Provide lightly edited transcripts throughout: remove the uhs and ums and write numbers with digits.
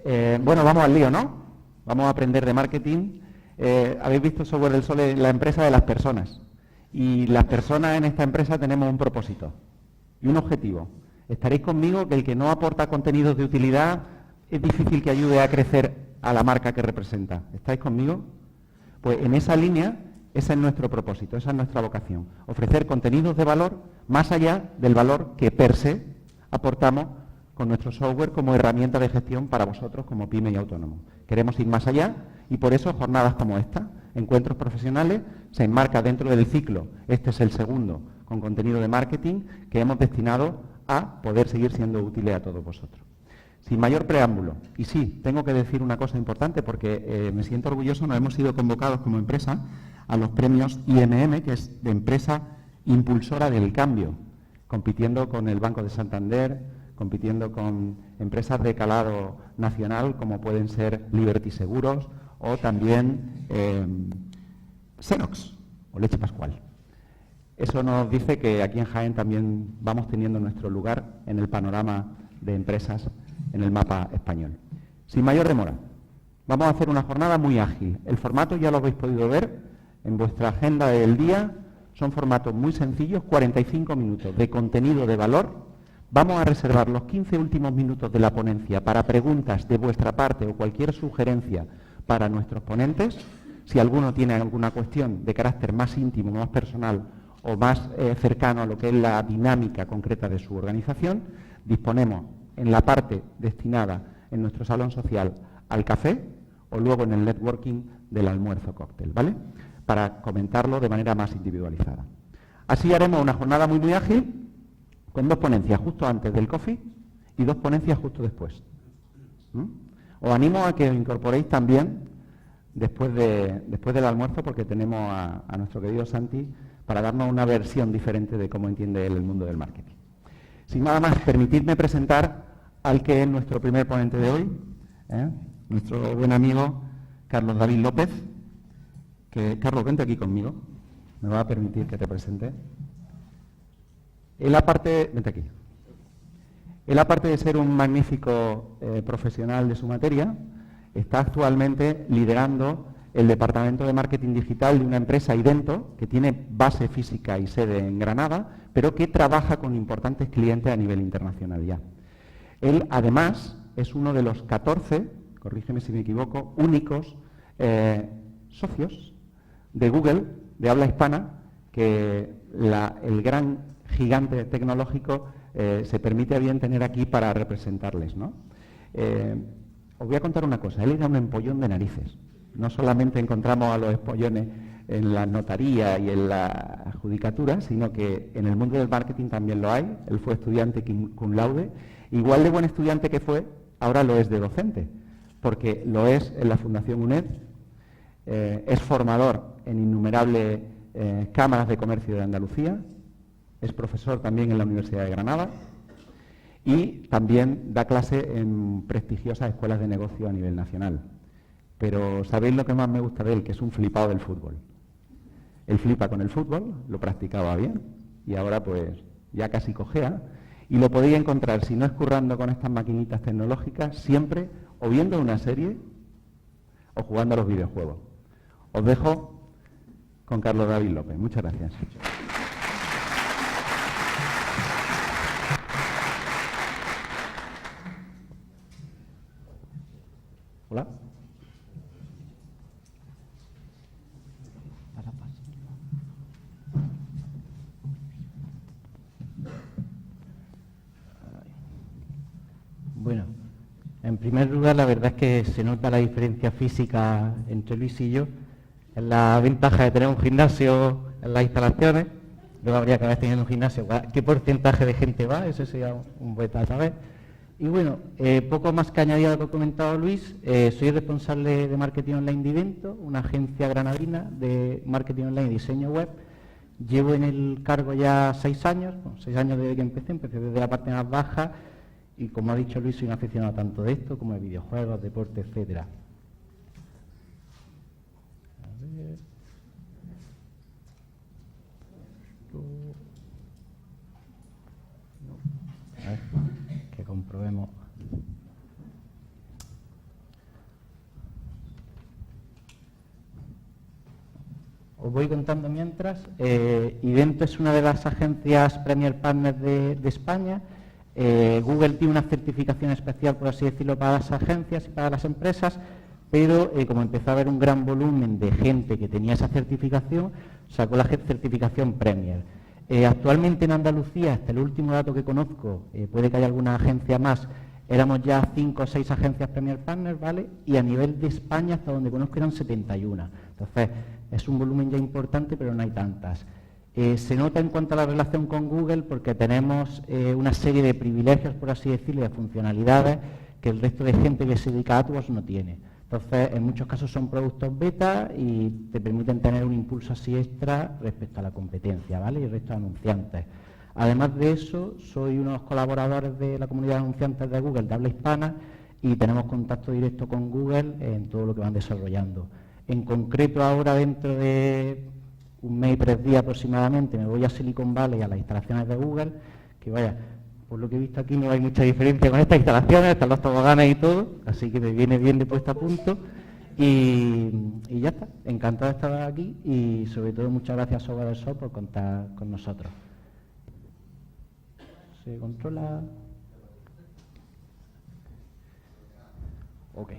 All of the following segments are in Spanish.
Bueno, vamos al lío, ¿no? Vamos a aprender de marketing. Habéis visto Software del Sol, la empresa de las personas. Y las personas en esta empresa tenemos un propósito y un objetivo. Estaréis conmigo que el que no aporta contenidos de utilidad es difícil que ayude a crecer a la marca que representa. ¿Estáis conmigo? Pues en esa línea, ese es nuestro propósito, esa es nuestra vocación. Ofrecer contenidos de valor más allá del valor que per se aportamos con nuestro software como herramienta de gestión para vosotros como pyme y autónomo. Queremos ir más allá y por eso jornadas como esta, encuentros profesionales, se enmarca dentro del ciclo, este es el segundo, con contenido de marketing que hemos destinado a poder seguir siendo útiles a todos vosotros. Sin mayor preámbulo, y sí, tengo que decir una cosa importante porque me siento orgulloso, nos hemos sido convocados como empresa a los premios IMM, que es de empresa impulsora del cambio, compitiendo con el Banco de Santander, compitiendo con empresas de calado nacional como pueden ser Liberty Seguros o también Xerox o Leche Pascual. Eso nos dice que aquí en Jaén también vamos teniendo nuestro lugar en el panorama de empresas en el mapa español. Sin mayor demora, vamos a hacer una jornada muy ágil. El formato ya lo habéis podido ver en vuestra agenda del día. Son formatos muy sencillos, 45 minutos de contenido de valor. Vamos a reservar los 15 últimos minutos de la ponencia para preguntas de vuestra parte o cualquier sugerencia para nuestros ponentes. Si alguno tiene alguna cuestión de carácter más íntimo, más personal o más cercano a lo que es la dinámica concreta de su organización, disponemos en la parte destinada en nuestro salón social al café o luego en el networking del almuerzo cóctel, ¿vale? Para comentarlo de manera más individualizada. Así haremos una jornada muy ágil con 2 ponencias justo antes del coffee y 2 ponencias justo después. Os animo a que os incorporéis también después del almuerzo porque tenemos a nuestro querido Santi para darnos una versión diferente de cómo entiende él el mundo del marketing. Sin nada más, permitidme presentar al que es nuestro primer ponente de hoy, nuestro buen amigo Carlos David López. Carlos, vente aquí conmigo, me va a permitir que te presente. Él aparte de ser un magnífico profesional de su materia, está actualmente liderando el departamento de marketing digital de una empresa Idento, que tiene base física y sede en Granada, pero que trabaja con importantes clientes a nivel internacional ya. Él, además, es uno de los 14, corrígeme si me equivoco, únicos socios de Google, de habla hispana, que el gran gigante tecnológico se permite a bien tener aquí para representarles, ¿no? Os voy a contar una cosa, él era un empollón de narices. No solamente encontramos a los empollones en la notaría y en la judicatura, sino que en el mundo del marketing también lo hay. Él fue estudiante cum laude. Igual de buen estudiante que fue, ahora lo es de docente, porque lo es en la Fundación UNED, es formador en innumerables cámaras de comercio de Andalucía, es profesor también en la Universidad de Granada y también da clase en prestigiosas escuelas de negocio a nivel nacional. Pero ¿sabéis lo que más me gusta de él? Que es un flipado del fútbol. Él flipa con el fútbol, lo practicaba bien y ahora pues ya casi cojea. Y lo podéis encontrar, si no es currando con estas maquinitas tecnológicas, siempre o viendo una serie o jugando a los videojuegos. Os dejo con Carlos David López. Muchas gracias. Hola. Bueno, en primer lugar, la verdad es que se nota la diferencia física entre Luis y yo. Es la ventaja de tener un gimnasio en las instalaciones. Luego habría que haber tenido un gimnasio. ¿Qué porcentaje de gente va? Eso sería un buen a saber. Y bueno, poco más que añadir a lo que ha comentado Luis, soy responsable de marketing online de Idento, una agencia granadina de marketing online y diseño web. Llevo en el cargo ya 6 años, 6 años desde que empecé desde la parte más baja y como ha dicho Luis, soy un aficionado tanto de esto como de videojuegos, deporte, etcétera. A ver, que comprobemos. os voy contando mientras. Idento es una de las agencias Premier Partners de España. Google tiene una certificación especial, por así decirlo, para las agencias y para las empresas, pero como empezó a haber un gran volumen de gente que tenía esa certificación, sacó la certificación Premier. Actualmente en Andalucía, hasta el último dato que conozco, puede que haya alguna agencia más, éramos ya 5 o 6 agencias Premier Partners, ¿vale? Y a nivel de España, hasta donde conozco, eran 71. Entonces, es un volumen ya importante, pero no hay tantas. Se nota en cuanto a la relación con Google porque tenemos una serie de privilegios, por así decirlo, de funcionalidades que el resto de gente que se dedica a AdWords no tiene. Entonces, en muchos casos son productos beta y te permiten tener un impulso así extra respecto a la competencia, ¿vale? Y el resto de anunciantes. Además de eso, soy uno de los colaboradores de la comunidad de anunciantes de Google de habla hispana y tenemos contacto directo con Google en todo lo que van desarrollando. En concreto, ahora dentro de un mes y 3 días aproximadamente me voy a Silicon Valley, a las instalaciones de Google, que vaya, por lo que he visto aquí no hay mucha diferencia con estas instalaciones, están los toboganes y todo, así que me viene bien de puesta a punto. Y ya está, encantado de estar aquí y sobre todo muchas gracias a Software del Sol por contar con nosotros. ¿Se controla? Ok.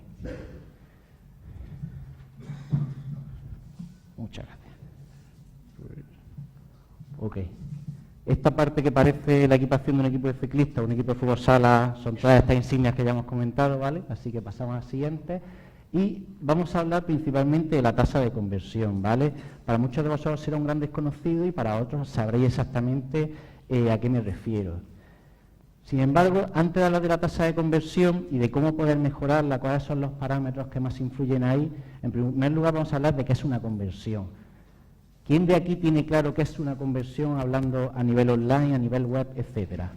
Muchas gracias. Ok. Esta parte que parece la equipación de un equipo de ciclistas, un equipo de fútbol sala, son todas estas insignias que ya hemos comentado, ¿vale? Así que pasamos a la siguiente. Y vamos a hablar principalmente de la tasa de conversión, ¿vale? Para muchos de vosotros será un gran desconocido y para otros sabréis exactamente a qué me refiero. Sin embargo, antes de hablar de la tasa de conversión y de cómo poder mejorarla, cuáles son los parámetros que más influyen ahí, en primer lugar vamos a hablar de qué es una conversión. ¿Quién de aquí tiene claro qué es una conversión hablando a nivel online, a nivel web, etcétera?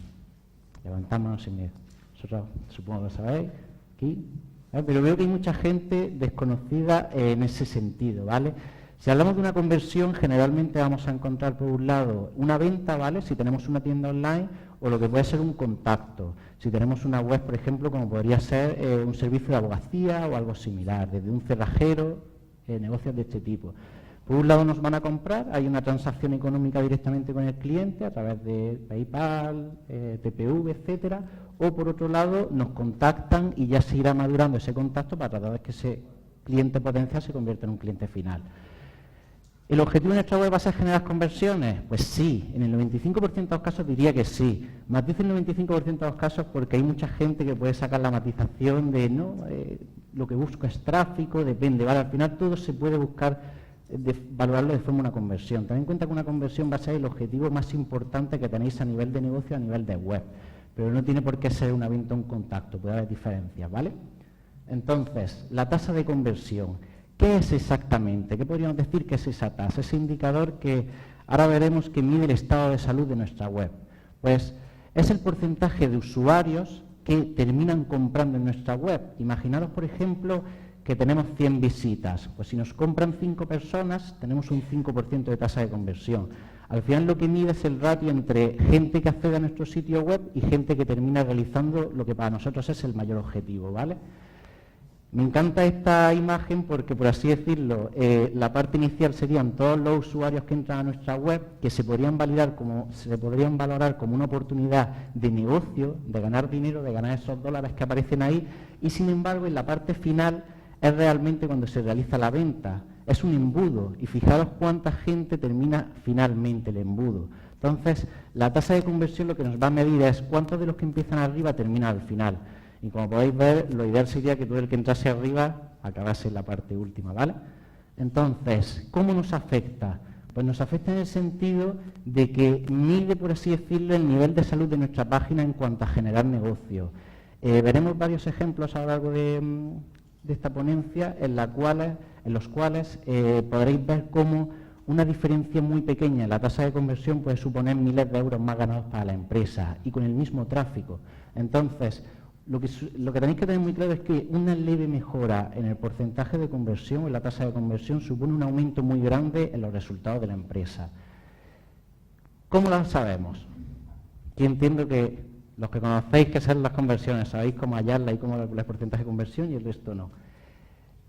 Levantamos sin miedo. Vosotros supongo que lo sabéis. Aquí. Pero veo que hay mucha gente desconocida en ese sentido, ¿vale? Si hablamos de una conversión, generalmente vamos a encontrar por un lado una venta, ¿vale? Si tenemos una tienda online, o lo que puede ser un contacto. Si tenemos una web, por ejemplo, como podría ser un servicio de abogacía o algo similar, desde un cerrajero, negocios de este tipo. Por un lado nos van a comprar, hay una transacción económica directamente con el cliente a través de PayPal, TPV, etcétera, o por otro lado nos contactan y ya se irá madurando ese contacto para tratar de que ese cliente potencial se convierta en un cliente final. ¿El objetivo de nuestra web va a ser generar conversiones? Pues sí, en el 95% de los casos diría que sí. Matizo el 95% de los casos porque hay mucha gente que puede sacar la matización de no, lo que busco es tráfico, depende, ¿vale? Al final todo se puede buscar valorarlo de forma una conversión. Ten en cuenta que una conversión va a ser el objetivo más importante que tenéis a nivel de negocio, a nivel de web, pero no tiene por qué ser una venta o un contacto, puede haber diferencias, ¿vale? Entonces, la tasa de conversión, ¿qué es exactamente? ¿Qué podríamos decir que es esa tasa? Ese indicador que ahora veremos que mide el estado de salud de nuestra web. Pues es el porcentaje de usuarios que terminan comprando en nuestra web. Imaginaros, por ejemplo, que tenemos 100 visitas, pues si nos compran 5 personas, tenemos un 5% de tasa de conversión. Al final lo que mide es el ratio entre gente que accede a nuestro sitio web y gente que termina realizando lo que para nosotros es el mayor objetivo, ¿vale? Me encanta esta imagen porque, por así decirlo, la parte inicial serían todos los usuarios que entran a nuestra web, que se podrían valorar como una oportunidad de negocio, de ganar dinero, de ganar esos dólares que aparecen ahí, y sin embargo en la parte final es realmente cuando se realiza la venta. Es un embudo y fijaros cuánta gente termina finalmente el embudo. Entonces, la tasa de conversión lo que nos va a medir es cuántos de los que empiezan arriba terminan al final. Y como podéis ver, lo ideal sería que todo el que entrase arriba acabase en la parte última, ¿vale? Entonces, ¿cómo nos afecta? Pues nos afecta en el sentido de que mide, por así decirlo, el nivel de salud de nuestra página en cuanto a generar negocio. Veremos varios ejemplos a lo largo de esta ponencia en los cuales podréis ver cómo una diferencia muy pequeña en la tasa de conversión puede suponer miles de euros más ganados para la empresa y con el mismo tráfico. Entonces, lo que tenéis que tener muy claro es que una leve mejora en el porcentaje de conversión o en la tasa de conversión supone un aumento muy grande en los resultados de la empresa. ¿Cómo lo sabemos? Yo entiendo que los que conocéis qué son las conversiones, sabéis cómo hallarlas y cómo el porcentaje de conversión y el resto no.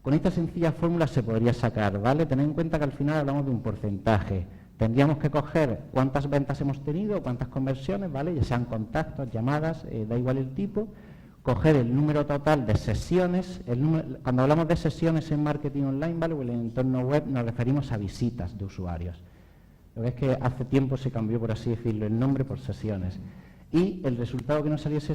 Con esta sencilla fórmula se podría sacar, ¿vale? Tened en cuenta que al final hablamos de un porcentaje. Tendríamos que coger cuántas ventas hemos tenido, cuántas conversiones, ¿vale? Ya sean contactos, llamadas, da igual el tipo. Coger el número total de sesiones. Cuando hablamos de sesiones en marketing online, ¿vale? O en el entorno web nos referimos a visitas de usuarios. Lo que es que hace tiempo se cambió, por así decirlo, el nombre por sesiones. Y el resultado que nos saliese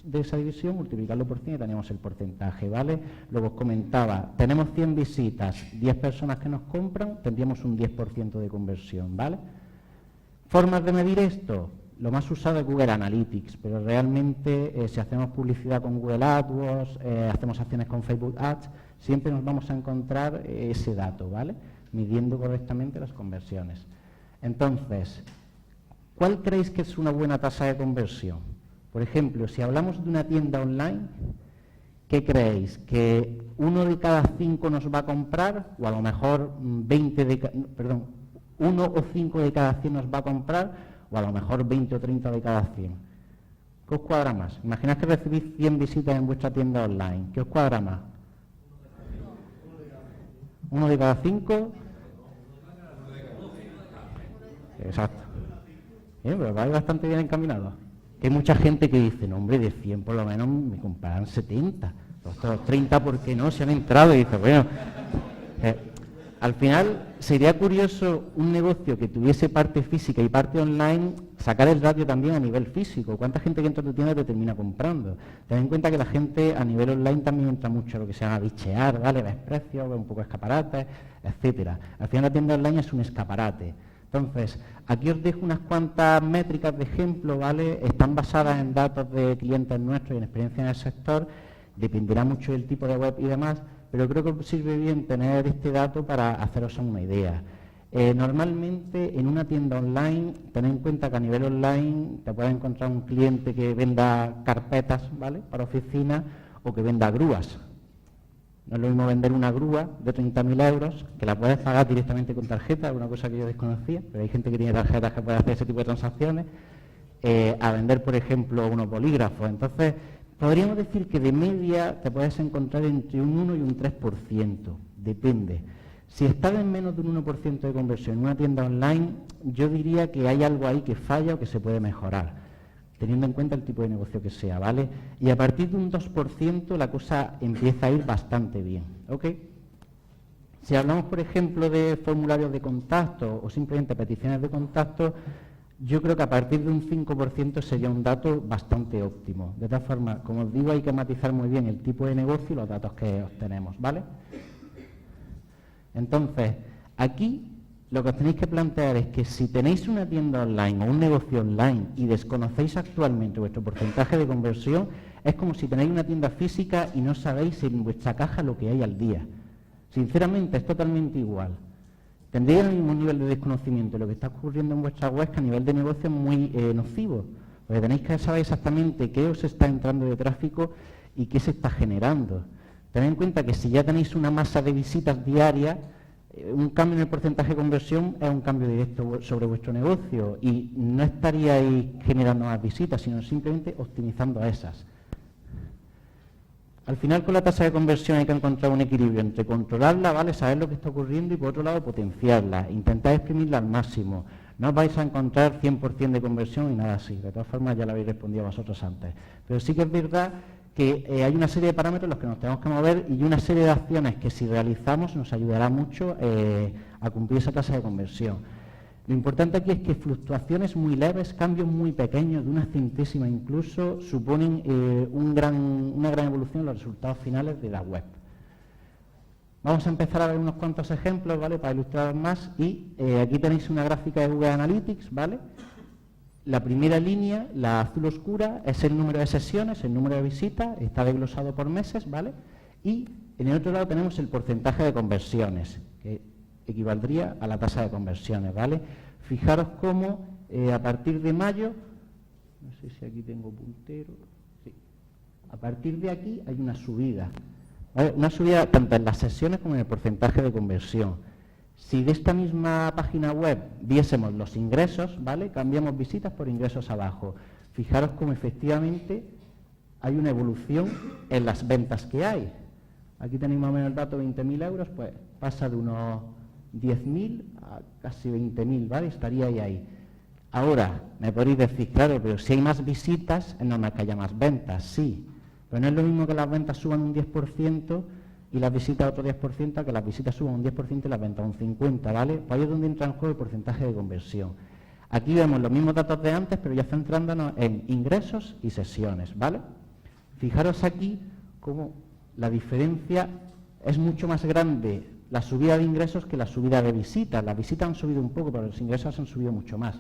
de esa división, multiplicarlo por 100 y teníamos el porcentaje, ¿vale? Luego os comentaba, tenemos 100 visitas, 10 personas que nos compran, tendríamos un 10% de conversión, ¿vale? Formas de medir esto, lo más usado es Google Analytics, pero realmente si hacemos publicidad con Google AdWords, hacemos acciones con Facebook Ads, siempre nos vamos a encontrar ese dato, ¿vale? Midiendo correctamente las conversiones. Entonces, ¿cuál creéis que es una buena tasa de conversión? Por ejemplo, si hablamos de una tienda online, ¿qué creéis? ¿Que 1 de cada 5 nos va a comprar? O a lo mejor 1 o 5 de cada 100 nos va a comprar, o a lo mejor 20 o 30 de cada 100. ¿Qué os cuadra más? Imaginad que recibís 100 visitas en vuestra tienda online. ¿Qué os cuadra más? 1 de cada 5. Exacto. Pero vais bastante bien encaminados. Que hay mucha gente que dice, no hombre, de 100 por lo menos me comprarán 70. Los 30, ¿por qué no? Se han entrado y dice, bueno... al final, sería curioso un negocio que tuviese parte física y parte online, sacar el ratio también a nivel físico. ¿Cuánta gente que entra a tu tienda te termina comprando? Ten en cuenta que la gente a nivel online también entra mucho a lo que se llama bichear, ¿vale? Ves precios, ves un poco escaparates, etcétera. Al final la tienda online es un escaparate. Entonces, aquí os dejo unas cuantas métricas de ejemplo, ¿vale? Están basadas en datos de clientes nuestros y en experiencia en el sector. Dependerá mucho del tipo de web y demás, pero creo que os sirve bien tener este dato para haceros una idea. Normalmente en una tienda online, tened en cuenta que a nivel online te puedes encontrar un cliente que venda carpetas, ¿vale?, para oficina, o que venda grúas. No es lo mismo vender una grúa de 30.000 euros, que la puedes pagar directamente con tarjeta, una cosa que yo desconocía, pero hay gente que tiene tarjetas que puede hacer ese tipo de transacciones, a vender, por ejemplo, unos bolígrafos. Entonces, podríamos decir que de media te puedes encontrar entre un 1 y un 3%, depende. Si estás en menos de un 1% de conversión en una tienda online, yo diría que hay algo ahí que falla o que se puede mejorar, teniendo en cuenta el tipo de negocio que sea, ¿vale? Y a partir de un 2% la cosa empieza a ir bastante bien, ¿ok? Si hablamos, por ejemplo, de formularios de contacto o simplemente peticiones de contacto, yo creo que a partir de un 5% sería un dato bastante óptimo. De todas formas, como os digo, hay que matizar muy bien el tipo de negocio y los datos que obtenemos, ¿vale? Entonces, aquí lo que os tenéis que plantear es que si tenéis una tienda online o un negocio online y desconocéis actualmente vuestro porcentaje de conversión, es como si tenéis una tienda física y no sabéis en vuestra caja lo que hay al día. Sinceramente, es totalmente igual. Tendréis el mismo nivel de desconocimiento de lo que está ocurriendo en vuestra web, que a nivel de negocio es muy nocivo, porque tenéis que saber exactamente qué os está entrando de tráfico y qué se está generando. Tened en cuenta que si ya tenéis una masa de visitas diarias, un cambio en el porcentaje de conversión es un cambio directo sobre vuestro negocio y no estaríais generando más visitas, sino simplemente optimizando a esas. Al final, con la tasa de conversión hay que encontrar un equilibrio entre controlarla, ¿vale?, saber lo que está ocurriendo, y por otro lado potenciarla, intentar exprimirla al máximo. No os vais a encontrar 100% de conversión y nada así. De todas formas, ya lo habéis respondido vosotros antes. Pero sí que es verdad que hay una serie de parámetros en los que nos tenemos que mover y una serie de acciones que si realizamos nos ayudará mucho a cumplir esa tasa de conversión. Lo importante aquí es que fluctuaciones muy leves, cambios muy pequeños, de una centésima incluso, suponen una gran evolución en los resultados finales de la web. Vamos a empezar a ver unos cuantos ejemplos, ¿vale?, para ilustrar más, y aquí tenéis una gráfica de Google Analytics, ¿vale? La primera línea, la azul oscura, es el número de sesiones, el número de visitas, está desglosado por meses, ¿vale? Y en el otro lado tenemos el porcentaje de conversiones, que equivaldría a la tasa de conversiones, ¿vale? Fijaros cómo a partir de mayo, no sé si aquí tengo puntero, sí, a partir de aquí hay una subida, ¿vale? Una subida tanto en las sesiones como en el porcentaje de conversión. Si de esta misma página web viésemos los ingresos, ¿vale?, cambiamos visitas por ingresos abajo. Fijaros cómo efectivamente hay una evolución en las ventas que hay. Aquí tenéis más o menos el dato, 20.000 euros, pues pasa de unos 10.000 a casi 20.000, ¿vale? Estaría ahí. Ahora, me podéis decir, claro, pero si hay más visitas, es normal que haya más ventas, sí. Pero no es lo mismo que las ventas suban un 10% y las visitas otro 10%, a que las visitas suban un 10% y las ventas un 50%, ¿vale? Pues ahí es donde entra en juego el porcentaje de conversión. Aquí vemos los mismos datos de antes, pero ya centrándonos en ingresos y sesiones, ¿vale? Fijaros aquí cómo la diferencia es mucho más grande, la subida de ingresos, que la subida de visitas. Las visitas han subido un poco, pero los ingresos han subido mucho más.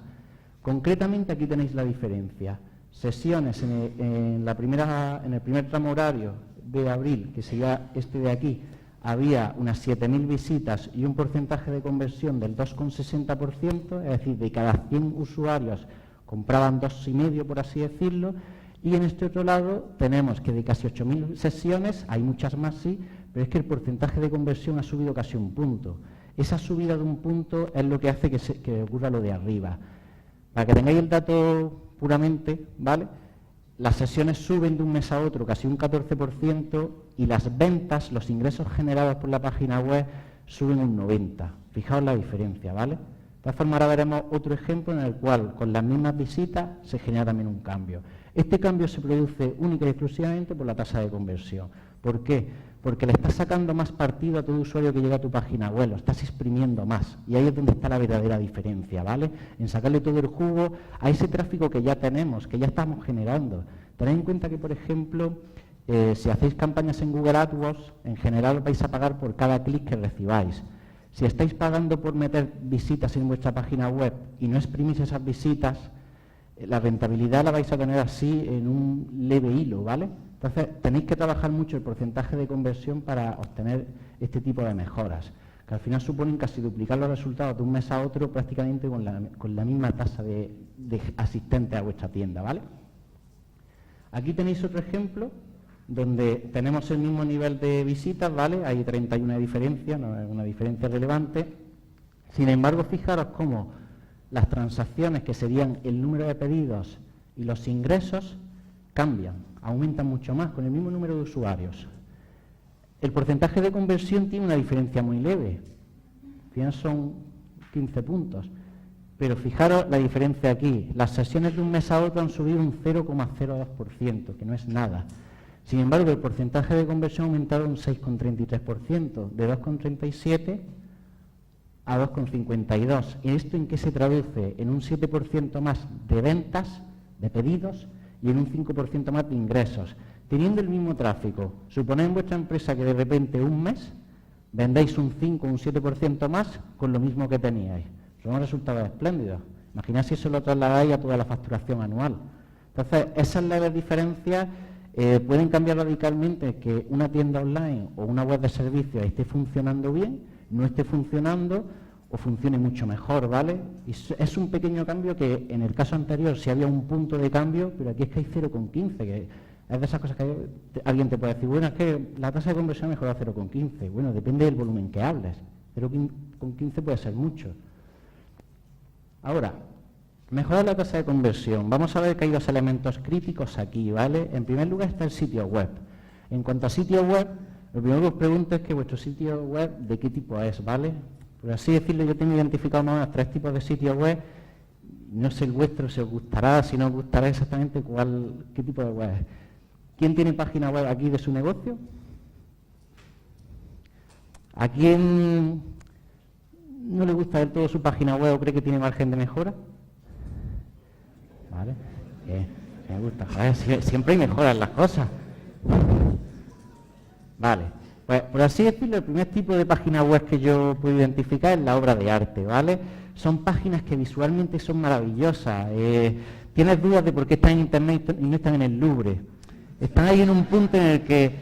Concretamente aquí tenéis la diferencia. Sesiones en el primer tramo horario de abril, que sería este de aquí, había unas 7.000 visitas y un porcentaje de conversión del 2,60%, es decir, de cada 100 usuarios compraban 2,5, por así decirlo, y en este otro lado tenemos que de casi 8.000 sesiones, hay muchas más sí, pero es que el porcentaje de conversión ha subido casi un punto. Esa subida de un punto es lo que hace que ocurra lo de arriba. Para que tengáis el dato puramente, ¿vale? Las sesiones suben de un mes a otro casi un 14% y las ventas, los ingresos generados por la página web, suben un 90%. Fijaos la diferencia, ¿vale? De todas formas, ahora veremos otro ejemplo en el cual con las mismas visitas se genera también un cambio. Este cambio se produce única y exclusivamente por la tasa de conversión. ¿Por qué? Porque le estás sacando más partido a todo usuario que llega a tu página web, lo estás exprimiendo más. Y ahí es donde está la verdadera diferencia, ¿vale? En sacarle todo el jugo a ese tráfico que ya tenemos, que ya estamos generando. Tened en cuenta que, por ejemplo, si hacéis campañas en Google AdWords, en general vais a pagar por cada clic que recibáis. Si estáis pagando por meter visitas en vuestra página web y no exprimís esas visitas, la rentabilidad la vais a tener así en un leve hilo, ¿vale? Entonces, tenéis que trabajar mucho el porcentaje de conversión para obtener este tipo de mejoras, que al final suponen casi duplicar los resultados de un mes a otro prácticamente con la misma tasa de asistentes a vuestra tienda, ¿vale? Aquí tenéis otro ejemplo donde tenemos el mismo nivel de visitas, ¿vale? Hay 31 de diferencia, no es una diferencia relevante. Sin embargo, fijaros cómo las transacciones, que serían el número de pedidos y los ingresos, cambian, aumentan mucho más con el mismo número de usuarios. El porcentaje de conversión tiene una diferencia muy leve, al final son 15 puntos, pero fijaros la diferencia aquí, las sesiones de un mes a otro han subido un 0,02%, que no es nada. Sin embargo, el porcentaje de conversión ha aumentado un 6,33%, de 2,37 a 2,52. ¿Y esto en qué se traduce? En un 7% más de ventas, de pedidos, y en un 5% más de ingresos. Teniendo el mismo tráfico, suponed en vuestra empresa que de repente un mes vendéis un 5 o un 7% más con lo mismo que teníais. Son resultados espléndidos. Imaginad si eso lo trasladáis a toda la facturación anual. Entonces, esas leves diferencias pueden cambiar radicalmente que una tienda online o una web de servicios esté funcionando bien, no esté funcionando o funcione mucho mejor, ¿vale? Y es un pequeño cambio que en el caso anterior sí había un punto de cambio, pero aquí es que hay 0,15, que es de esas cosas que alguien te puede decir, bueno, es que la tasa de conversión mejoró a 0,15. Bueno, depende del volumen que hables. 0,15 puede ser mucho. Ahora, mejorar la tasa de conversión. Vamos a ver que hay dos elementos críticos aquí, ¿vale? En primer lugar está el sitio web. En cuanto a sitio web, lo primero que os pregunto es que vuestro sitio web, ¿de qué tipo es, ¿vale? Por así decirlo, yo tengo identificado más o menos 3 tipos de sitios web. No sé el vuestro, si os gustará, si no os gustará exactamente qué tipo de web es. ¿Quién tiene página web aquí de su negocio? ¿A quién no le gusta del todo su página web o cree que tiene margen de mejora? ¿Vale? Me gusta. Joder, siempre hay mejoras en las cosas. Vale. Pues, por así decirlo, el primer tipo de página web que yo puedo identificar es la obra de arte, ¿vale? Son páginas que visualmente son maravillosas. Tienes dudas de por qué están en Internet y no están en el Louvre. Están ahí en un punto en el que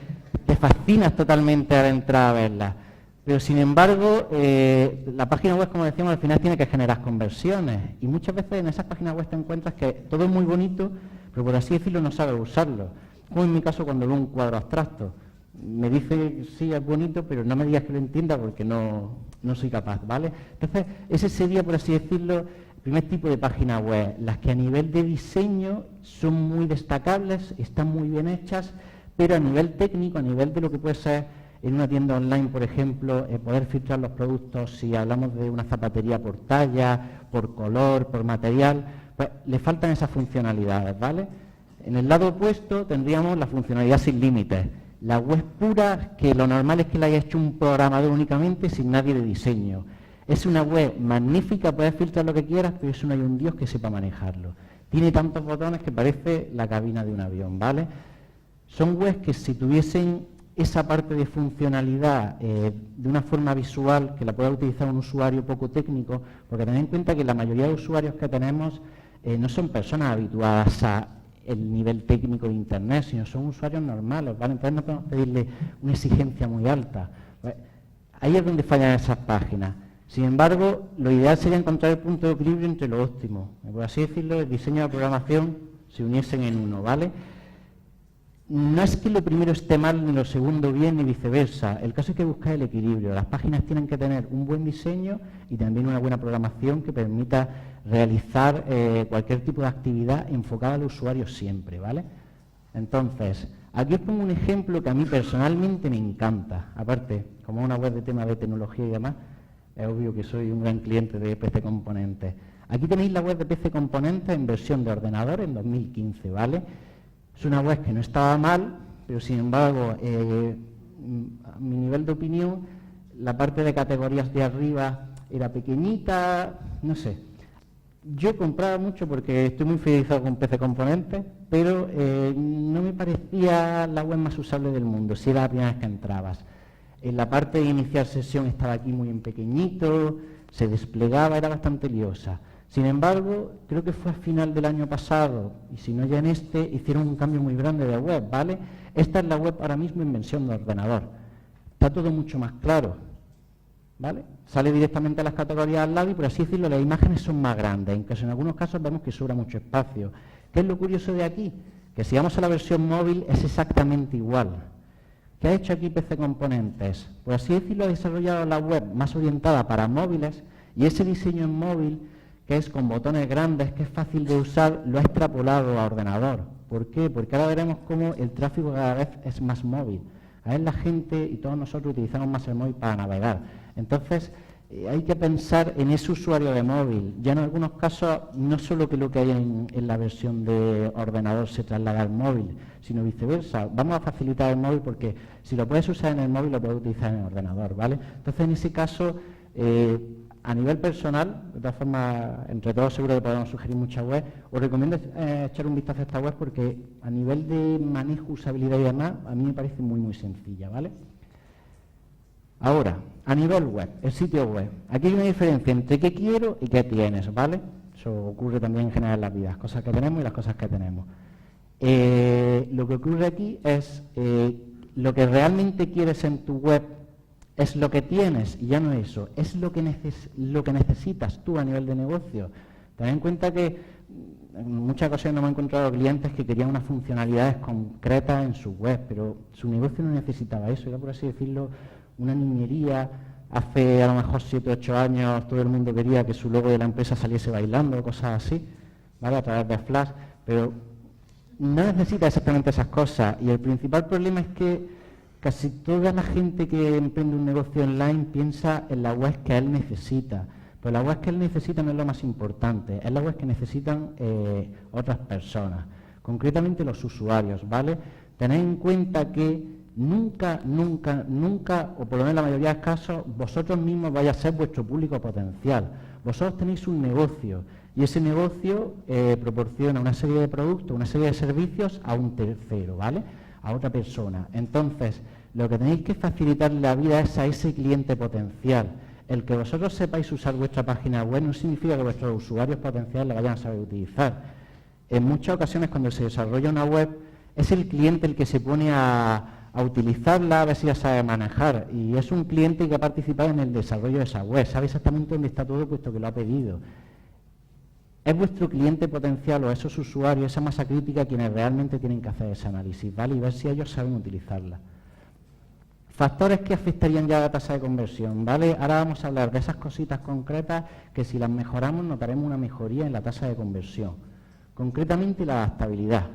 te fascinas totalmente al entrar a verlas. Pero, sin embargo, la página web, como decíamos, al final tiene que generar conversiones. Y muchas veces en esas páginas web te encuentras que todo es muy bonito, pero por así decirlo no sabes usarlo. Como en mi caso cuando veo un cuadro abstracto. Me dice, sí, es bonito, pero no me digas que lo entienda porque no soy capaz, ¿vale? Entonces, ese sería, por así decirlo, el primer tipo de página web, las que a nivel de diseño son muy destacables, están muy bien hechas, pero a nivel técnico, a nivel de lo que puede ser en una tienda online, por ejemplo, poder filtrar los productos si hablamos de una zapatería por talla, por color, por material, pues le faltan esas funcionalidades, ¿vale? En el lado opuesto tendríamos la funcionalidad sin límites, la web pura, que lo normal es que la haya hecho un programador únicamente sin nadie de diseño. Es una web magnífica, puedes filtrar lo que quieras, pero eso no hay un Dios que sepa manejarlo. Tiene tantos botones que parece la cabina de un avión, ¿vale? Son webs que si tuviesen esa parte de funcionalidad de una forma visual, que la pueda utilizar un usuario poco técnico, porque tened en cuenta que la mayoría de usuarios que tenemos no son personas habituadas a el nivel técnico de Internet, sino son usuarios normales, ¿vale? Entonces no podemos pedirle una exigencia muy alta. Pues, ahí es donde fallan esas páginas. Sin embargo, lo ideal sería encontrar el punto de equilibrio entre lo óptimo. Por así decirlo, el diseño y la programación se uniesen en uno, ¿vale? No es que lo primero esté mal ni lo segundo bien ni viceversa. El caso es que buscar el equilibrio. Las páginas tienen que tener un buen diseño y también una buena programación que permita realizar cualquier tipo de actividad enfocada al usuario siempre, ¿vale? Entonces, aquí os pongo un ejemplo que a mí personalmente me encanta. Aparte, como una web de tema de tecnología y demás, es obvio que soy un gran cliente de PC Componentes. Aquí tenéis la web de PC Componentes en versión de ordenador en 2015, ¿vale? Es una web que no estaba mal, pero sin embargo, a mi nivel de opinión, la parte de categorías de arriba era pequeñita, no sé. Yo compraba mucho porque estoy muy fidelizado con PC Componentes, pero no me parecía la web más usable del mundo, si era la primera vez que entrabas. En la parte de iniciar sesión estaba aquí muy en pequeñito, se desplegaba, era bastante liosa. Sin embargo, creo que fue a final del año pasado, y si no ya en este, hicieron un cambio muy grande de web, ¿vale? Esta es la web ahora mismo en versión de ordenador. Está todo mucho más claro, ¿vale? Sale directamente a las categorías al lado y, por así decirlo, las imágenes son más grandes, incluso en algunos casos vemos que sobra mucho espacio. ¿Qué es lo curioso de aquí? Que si vamos a la versión móvil es exactamente igual. ¿Qué ha hecho aquí PC Componentes? Por así decirlo, ha desarrollado la web más orientada para móviles y ese diseño en móvil, que es con botones grandes, que es fácil de usar, lo ha extrapolado a ordenador. ¿Por qué? Porque ahora veremos cómo el tráfico cada vez es más móvil. A ver, la gente y todos nosotros utilizamos más el móvil para navegar. Entonces, hay que pensar en ese usuario de móvil. Ya en algunos casos, no solo que lo que hay en la versión de ordenador se traslada al móvil, sino viceversa. Vamos a facilitar el móvil porque si lo puedes usar en el móvil, lo puedes utilizar en el ordenador, ¿vale? Entonces, en ese caso, a nivel personal, de todas formas, entre todos seguro que podemos sugerir muchas webs, os recomiendo echar un vistazo a esta web porque a nivel de manejo, usabilidad y demás, a mí me parece muy, muy sencilla, ¿vale? Ahora, a nivel web, el sitio web. Aquí hay una diferencia entre qué quiero y qué tienes, ¿vale? Eso ocurre también en general en las vidas, cosas que tenemos y las cosas que tenemos. Lo que ocurre aquí es lo que realmente quieres en tu web es lo que tienes, y ya no eso, es lo que necesitas tú a nivel de negocio. Ten en cuenta que en muchas ocasiones hemos encontrado clientes que querían unas funcionalidades concretas en su web, pero su negocio no necesitaba eso, era por así decirlo una niñería. Hace a lo mejor 7 o 8 años todo el mundo quería que su logo de la empresa saliese bailando, cosas así, ¿vale? A través de Flash, pero no necesita exactamente esas cosas, y el principal problema es que casi toda la gente que emprende un negocio online piensa en la web que él necesita. Pero la web que él necesita no es lo más importante, es la web que necesitan otras personas, concretamente los usuarios, ¿vale? Tened en cuenta que nunca, o por lo menos en la mayoría de los casos, vosotros mismos vais a ser vuestro público potencial. Vosotros tenéis un negocio y ese negocio proporciona una serie de productos, una serie de servicios a un tercero, ¿vale? A otra persona. Entonces, lo que tenéis que facilitarle la vida es a ese cliente potencial. El que vosotros sepáis usar vuestra página web no significa que vuestros usuarios potenciales la vayan a saber utilizar. En muchas ocasiones, cuando se desarrolla una web, es el cliente el que se pone a utilizarla, a ver si la sabe manejar. Y es un cliente que ha participado en el desarrollo de esa web, sabe exactamente dónde está todo, puesto que lo ha pedido. Es vuestro cliente potencial o esos usuarios, esa masa crítica, quienes realmente tienen que hacer ese análisis, ¿vale? Y ver si ellos saben utilizarla. Factores que afectarían ya a la tasa de conversión, ¿vale? Ahora vamos a hablar de esas cositas concretas que si las mejoramos notaremos una mejoría en la tasa de conversión. Concretamente la adaptabilidad.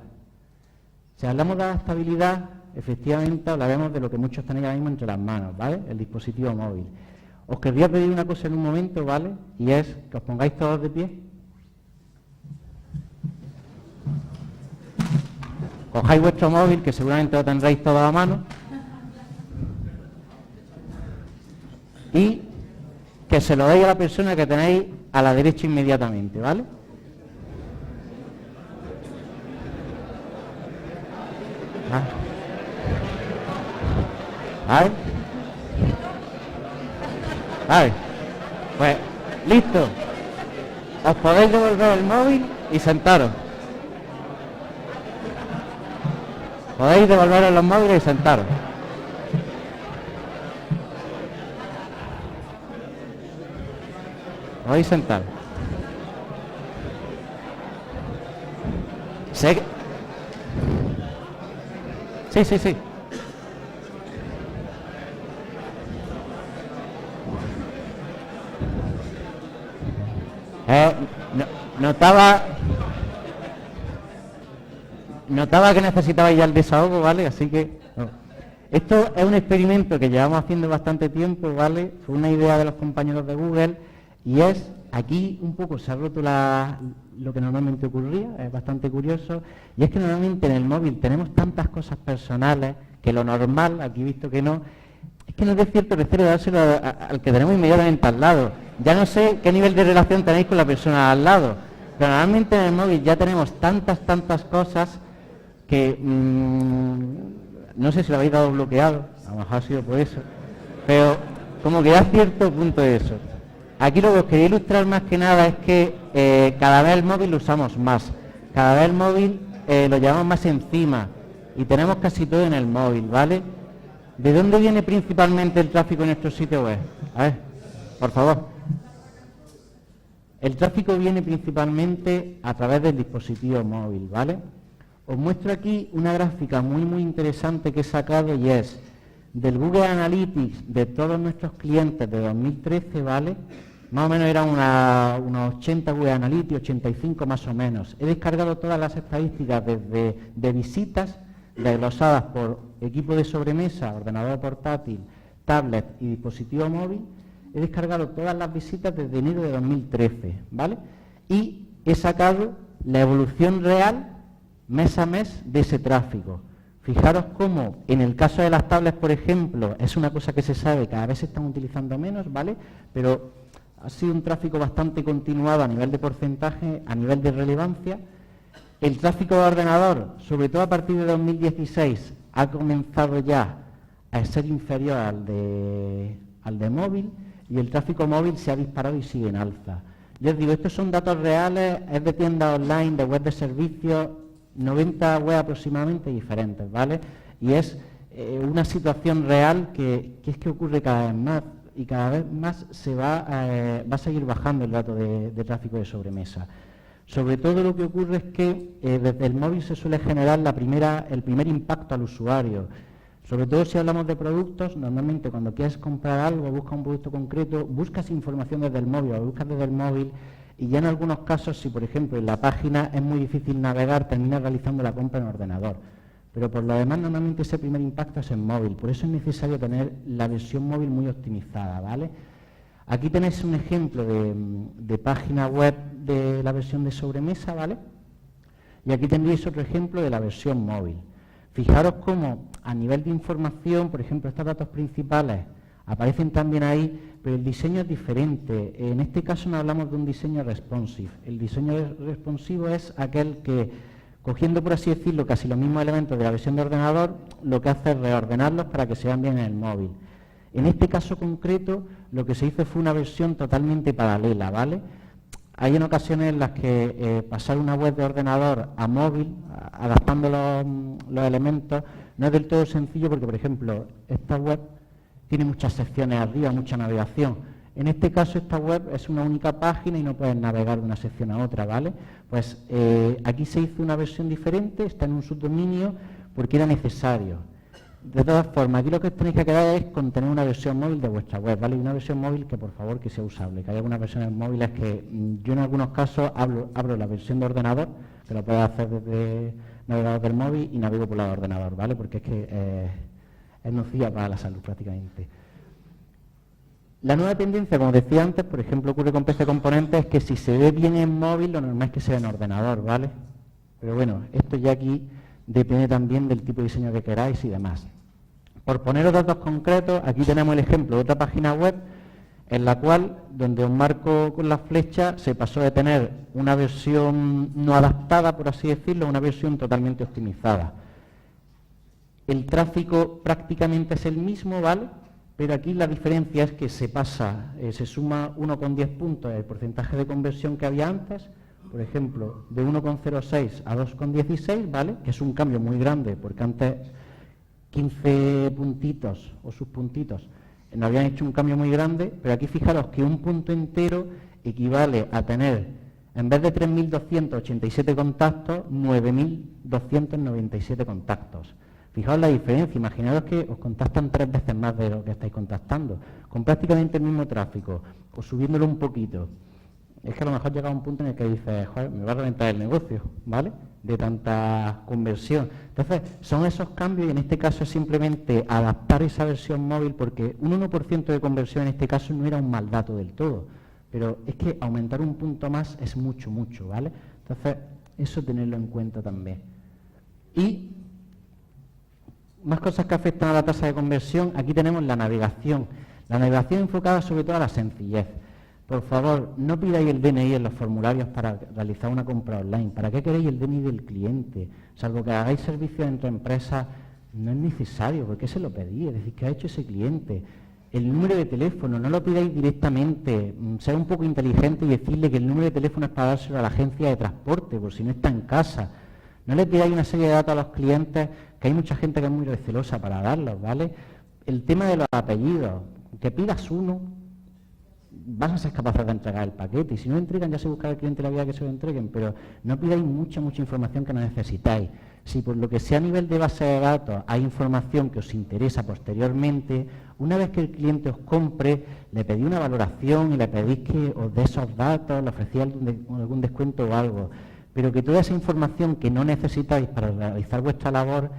Si hablamos de adaptabilidad, efectivamente hablaremos de lo que muchos tenéis ahora mismo entre las manos, ¿vale? El dispositivo móvil. Os querría pedir una cosa en un momento, ¿vale? Y es que os pongáis todos de pie. Cojáis vuestro móvil, que seguramente lo tendréis todo a mano. Y que se lo deis a la persona que tenéis a la derecha inmediatamente, ¿vale? ¿Vale? Vale. Pues, listo. Os podéis devolver el móvil y sentaros. Podéis devolveros los móviles y sentaros. Podéis sentar. Sé que... Sí. Notaba que necesitabais ya el desahogo, ¿vale? Así que... no. Esto es un experimento que llevamos haciendo bastante tiempo, ¿vale? Fue una idea de los compañeros de Google y es... Aquí un poco se ha roto lo que normalmente ocurría, es bastante curioso, y es que normalmente en el móvil tenemos tantas cosas personales que lo normal, aquí visto que no, es que nos dé cierto recelo dárselo al que tenemos inmediatamente al lado. Ya no sé qué nivel de relación tenéis con la persona al lado, pero normalmente en el móvil ya tenemos tantas cosas que no sé si lo habéis dado bloqueado, a lo mejor ha sido por eso, pero como que ya a cierto punto de eso. Aquí lo que os quería ilustrar más que nada es que cada vez el móvil lo usamos más, cada vez el móvil lo llevamos más encima y tenemos casi todo en el móvil, ¿vale? ¿De dónde viene principalmente el tráfico en nuestro sitio web? A ver, por favor. El tráfico viene principalmente a través del dispositivo móvil, ¿vale? Os muestro aquí una gráfica muy interesante que he sacado y es del Google Analytics de todos nuestros clientes de 2013, ¿vale? Más o menos eran unos 80 Google Analytics, 85 más o menos. He descargado todas las estadísticas desde de visitas desglosadas por equipo de sobremesa, ordenador portátil, tablet y dispositivo móvil. He descargado todas las visitas desde enero de 2013, ¿vale? Y he sacado la evolución real mes a mes de ese tráfico. Fijaros cómo en el caso de las tablets, por ejemplo, es una cosa que se sabe, cada vez se están utilizando menos, ¿vale? Pero ha sido un tráfico bastante continuado a nivel de porcentaje, a nivel de relevancia. El tráfico de ordenador, sobre todo a partir de 2016, ha comenzado ya a ser inferior al de móvil y el tráfico móvil se ha disparado y sigue en alza. Ya os digo, estos son datos reales, es de tiendas online, de web de servicios, 90 web aproximadamente diferentes, ¿vale? Y es una situación real que es que ocurre cada vez más y cada vez más se va a seguir bajando el dato de tráfico de sobremesa. Sobre todo lo que ocurre es que desde el móvil se suele generar el primer impacto al usuario. Sobre todo si hablamos de productos, normalmente cuando quieres comprar algo, buscas un producto concreto, buscas información desde el móvil o buscas desde el móvil y ya en algunos casos, si por ejemplo en la página es muy difícil navegar, terminas realizando la compra en ordenador. Pero por lo demás, normalmente ese primer impacto es en móvil. Por eso es necesario tener la versión móvil muy optimizada, ¿vale? Aquí tenéis un ejemplo de página web de la versión de sobremesa, ¿vale? Y aquí tendréis otro ejemplo de la versión móvil. Fijaros cómo a nivel de información, por ejemplo, estos datos principales aparecen también ahí, pero el diseño es diferente. En este caso no hablamos de un diseño responsive. El diseño responsivo es aquel que, cogiendo por así decirlo casi los mismos elementos de la versión de ordenador, lo que hace es reordenarlos para que se vean bien en el móvil. En este caso concreto, lo que se hizo fue una versión totalmente paralela, ¿vale? Hay en ocasiones en las que pasar una web de ordenador a móvil, adaptando los elementos, no es del todo sencillo porque, por ejemplo, esta web tiene muchas secciones arriba, mucha navegación. En este caso, esta web es una única página y no puedes navegar de una sección a otra, ¿vale? Pues aquí se hizo una versión diferente, está en un subdominio, porque era necesario. De todas formas, aquí lo que os tenéis que quedar es con tener una versión móvil de vuestra web, ¿vale? Y una versión móvil que, por favor, que sea usable. Que hay algunas versiones móviles que yo en algunos casos abro la versión de ordenador, que lo puedes hacer navegador del móvil y navego por el ordenador, ¿vale? Porque es que es nociva para la salud prácticamente. La nueva tendencia, como decía antes, por ejemplo, ocurre con PC Componentes, es que si se ve bien en móvil, lo normal es que se vea en ordenador, ¿vale? Pero bueno, esto ya aquí depende también del tipo de diseño que queráis y demás. Por poneros datos concretos, aquí tenemos el ejemplo de otra página web en la cual, donde os marco con la flecha, se pasó de tener una versión no adaptada, por así decirlo, a una versión totalmente optimizada. El tráfico prácticamente es el mismo, ¿vale? Pero aquí la diferencia es que se pasa, se suma 1,10 puntos el porcentaje de conversión que había antes, por ejemplo, de 1,06 a 2,16, ¿vale? Que es un cambio muy grande, porque antes 15 puntitos o subpuntitos nos habían hecho un cambio muy grande, pero aquí fijaros que un punto entero equivale a tener, en vez de 3.287 contactos, 9.297 contactos. Fijaos la diferencia, imaginaos que os contactan 3 veces más de lo que estáis contactando, con prácticamente el mismo tráfico, o subiéndolo un poquito. Es que a lo mejor llega a un punto en el que dices, joder, me va a reventar el negocio, ¿vale? De tanta conversión. Entonces, son esos cambios y en este caso es simplemente adaptar esa versión móvil, porque un 1% de conversión en este caso no era un mal dato del todo, pero es que aumentar un punto más es mucho, mucho, ¿vale? Entonces, eso tenerlo en cuenta también. Y más cosas que afectan a la tasa de conversión, aquí tenemos la navegación. La navegación enfocada sobre todo a la sencillez. Por favor, no pidáis el DNI en los formularios para realizar una compra online. ¿Para qué queréis el DNI del cliente? Salvo que hagáis servicios entre empresas, no es necesario. ¿Por qué se lo pedís? Es decir, ¿qué ha hecho ese cliente? El número de teléfono, no lo pidáis directamente. Ser un poco inteligente y decirle que el número de teléfono es para dárselo a la agencia de transporte, por si no está en casa. No le pidáis una serie de datos a los clientes, que hay mucha gente que es muy recelosa para darlos, ¿vale? El tema de los apellidos, que pidas uno, vas a ser capaces de entregar el paquete, y si no entregan ya se buscará el cliente la vía que se lo entreguen, pero no pidáis mucha información que no necesitáis. Si por lo que sea a nivel de base de datos hay información que os interesa posteriormente, una vez que el cliente os compre, le pedís una valoración y le pedís que os dé esos datos, le ofrecéis algún descuento o algo, pero que toda esa información que no necesitáis para realizar vuestra labor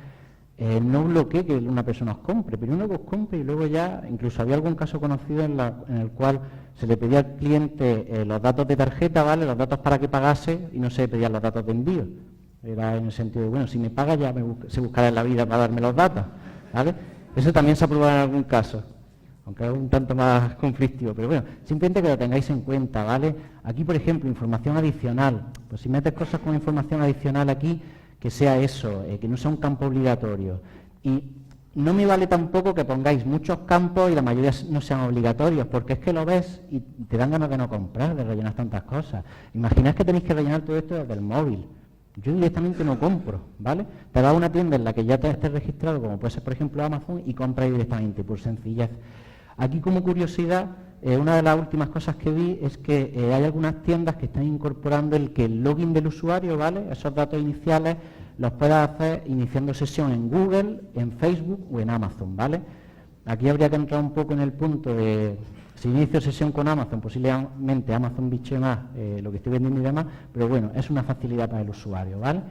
no bloquee que una persona os compre, pero uno que os compre y luego ya, incluso había algún caso conocido en el cual se le pedía al cliente los datos de tarjeta, ¿vale? Los datos para que pagase y no se le pedían los datos de envío. Era en el sentido de, bueno, si me paga ya se buscará en la vida para darme los datos, ¿vale? Eso también se ha probado en algún caso, aunque es un tanto más conflictivo, pero bueno, simplemente que lo tengáis en cuenta, ¿vale? Aquí, por ejemplo, información adicional, pues si metes cosas con información adicional aquí, que sea eso, que no sea un campo obligatorio. Y no me vale tampoco que pongáis muchos campos y la mayoría no sean obligatorios, porque es que lo ves y te dan ganas de no comprar, de rellenar tantas cosas. Imaginad que tenéis que rellenar todo esto desde el móvil. Yo directamente no compro, ¿vale? Te vas a una tienda en la que ya te estés registrado, como puede ser, por ejemplo, Amazon, y compras directamente, por sencillez. Aquí, como curiosidad, una de las últimas cosas que vi es que hay algunas tiendas que están incorporando el que el login del usuario, ¿vale? Esos datos iniciales los puedas hacer iniciando sesión en Google, en Facebook o en Amazon, ¿vale? Aquí habría que entrar un poco en el punto de, si inicio sesión con Amazon, posiblemente Amazon biche más lo que estoy vendiendo y demás, pero bueno, es una facilidad para el usuario, ¿vale?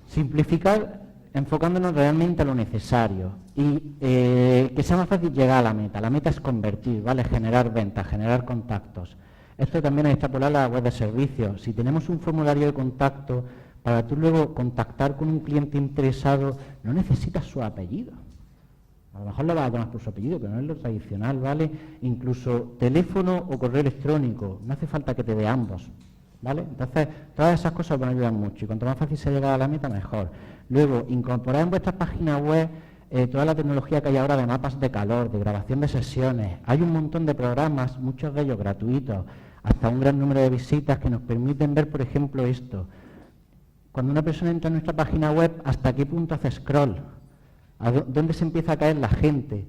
Simplificar enfocándonos realmente a lo necesario y que sea más fácil llegar a la meta. La meta es convertir, ¿vale? Generar ventas, generar contactos. Esto también es extrapolar a la web de servicios. Si tenemos un formulario de contacto, para tú luego contactar con un cliente interesado, no necesitas su apellido. A lo mejor lo vas a tomar por su apellido, pero no es lo tradicional, ¿vale? Incluso teléfono o correo electrónico, no hace falta que te dé ambos, ¿vale? Entonces, todas esas cosas van a ayudar mucho y cuanto más fácil sea llegar a la meta, mejor. Luego, incorporar en vuestras páginas web toda la tecnología que hay ahora de mapas de calor, de grabación de sesiones. Hay un montón de programas, muchos de ellos gratuitos, hasta un gran número de visitas que nos permiten ver, por ejemplo, esto. Cuando una persona entra en nuestra página web, ¿hasta qué punto hace scroll? ¿Dónde se empieza a caer la gente?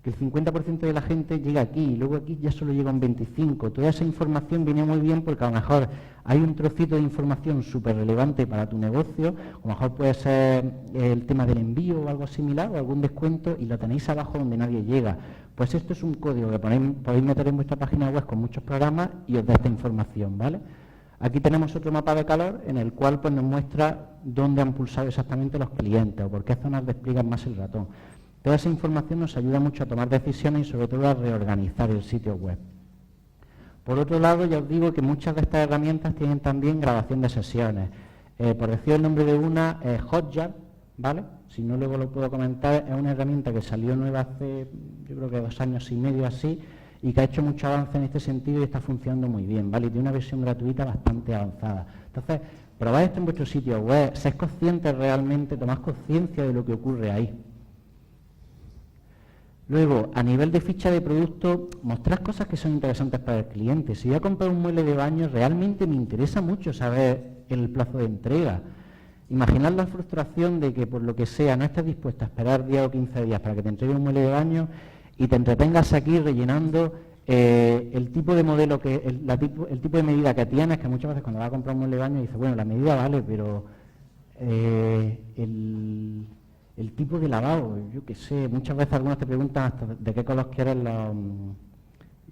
Que el 50% de la gente llega aquí y luego aquí ya solo llega un 25%. Toda esa información viene muy bien porque a lo mejor hay un trocito de información súper relevante para tu negocio, a lo mejor puede ser el tema del envío o algo similar o algún descuento y lo tenéis abajo donde nadie llega. Pues esto es un código que podéis meter en vuestra página web con muchos programas y os da esta información, ¿vale? Aquí tenemos otro mapa de calor en el cual pues, nos muestra dónde han pulsado exactamente los clientes o por qué zonas despliegan más el ratón. Toda esa información nos ayuda mucho a tomar decisiones y sobre todo a reorganizar el sitio web. Por otro lado, ya os digo que muchas de estas herramientas tienen también grabación de sesiones. Por decir el nombre de una, Hotjar, ¿vale? Si no, luego lo puedo comentar, es una herramienta que salió nueva hace, yo creo que 2 años y medio así, y que ha hecho mucho avance en este sentido y está funcionando muy bien, ¿vale? Y tiene una versión gratuita bastante avanzada. Entonces, probad esto en vuestro sitio web, sed conscientes realmente, tomad conciencia de lo que ocurre ahí. Luego, a nivel de ficha de producto, mostrad cosas que son interesantes para el cliente. Si voy a comprar un mueble de baño, realmente me interesa mucho saber el plazo de entrega. Imaginad la frustración de que por lo que sea no estés dispuesta a esperar 10 o 15 días para que te entregue un mueble de baño y te entretengas aquí rellenando el tipo de modelo, el tipo de medida que tienes, que muchas veces cuando vas a comprar un mueble de baño dices, bueno, la medida vale, pero el tipo de lavado, yo qué sé, muchas veces algunos te preguntan hasta de qué color quieren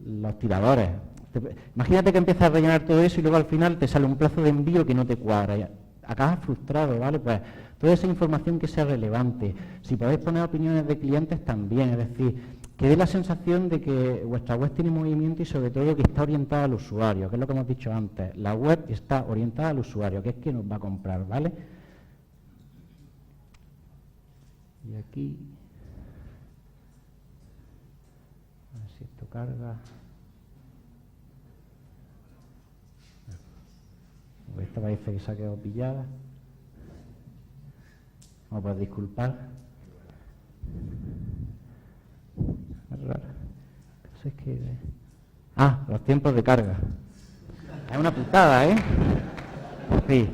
los tiradores. Imagínate que empiezas a rellenar todo eso y luego al final te sale un plazo de envío que no te cuadra. Acabas frustrado, ¿vale? Pues toda esa información que sea relevante. Si podéis poner opiniones de clientes también, es decir, que dé la sensación de que vuestra web tiene movimiento y sobre todo que está orientada al usuario, que es lo que hemos dicho antes. La web está orientada al usuario, que es quien nos va a comprar, ¿vale? Y aquí, a ver si esto carga. Esta parece que se ha quedado pillada. No puedes disculpar. Es raro. Es que... los tiempos de carga. Es una putada, ¿eh? Sí.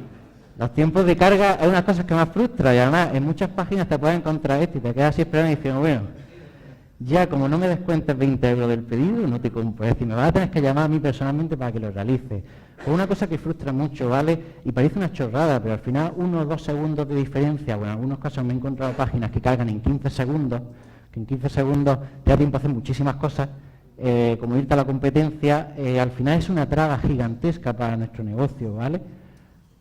Los tiempos de carga es una cosa que más frustra y además en muchas páginas te puedes encontrar esto y te quedas así esperando y diciendo, bueno, ya como no me descuentes 20 euros del pedido, no te compro. Es decir, me vas a tener que llamar a mí personalmente para que lo realice. Es una cosa que frustra mucho, ¿vale? Y parece una chorrada, pero al final 1 o 2 segundos de diferencia, bueno, en algunos casos me he encontrado páginas que cargan en 15 segundos, que en 15 segundos te da tiempo a hacer muchísimas cosas, como irte a la competencia, al final es una traga gigantesca para nuestro negocio, ¿vale?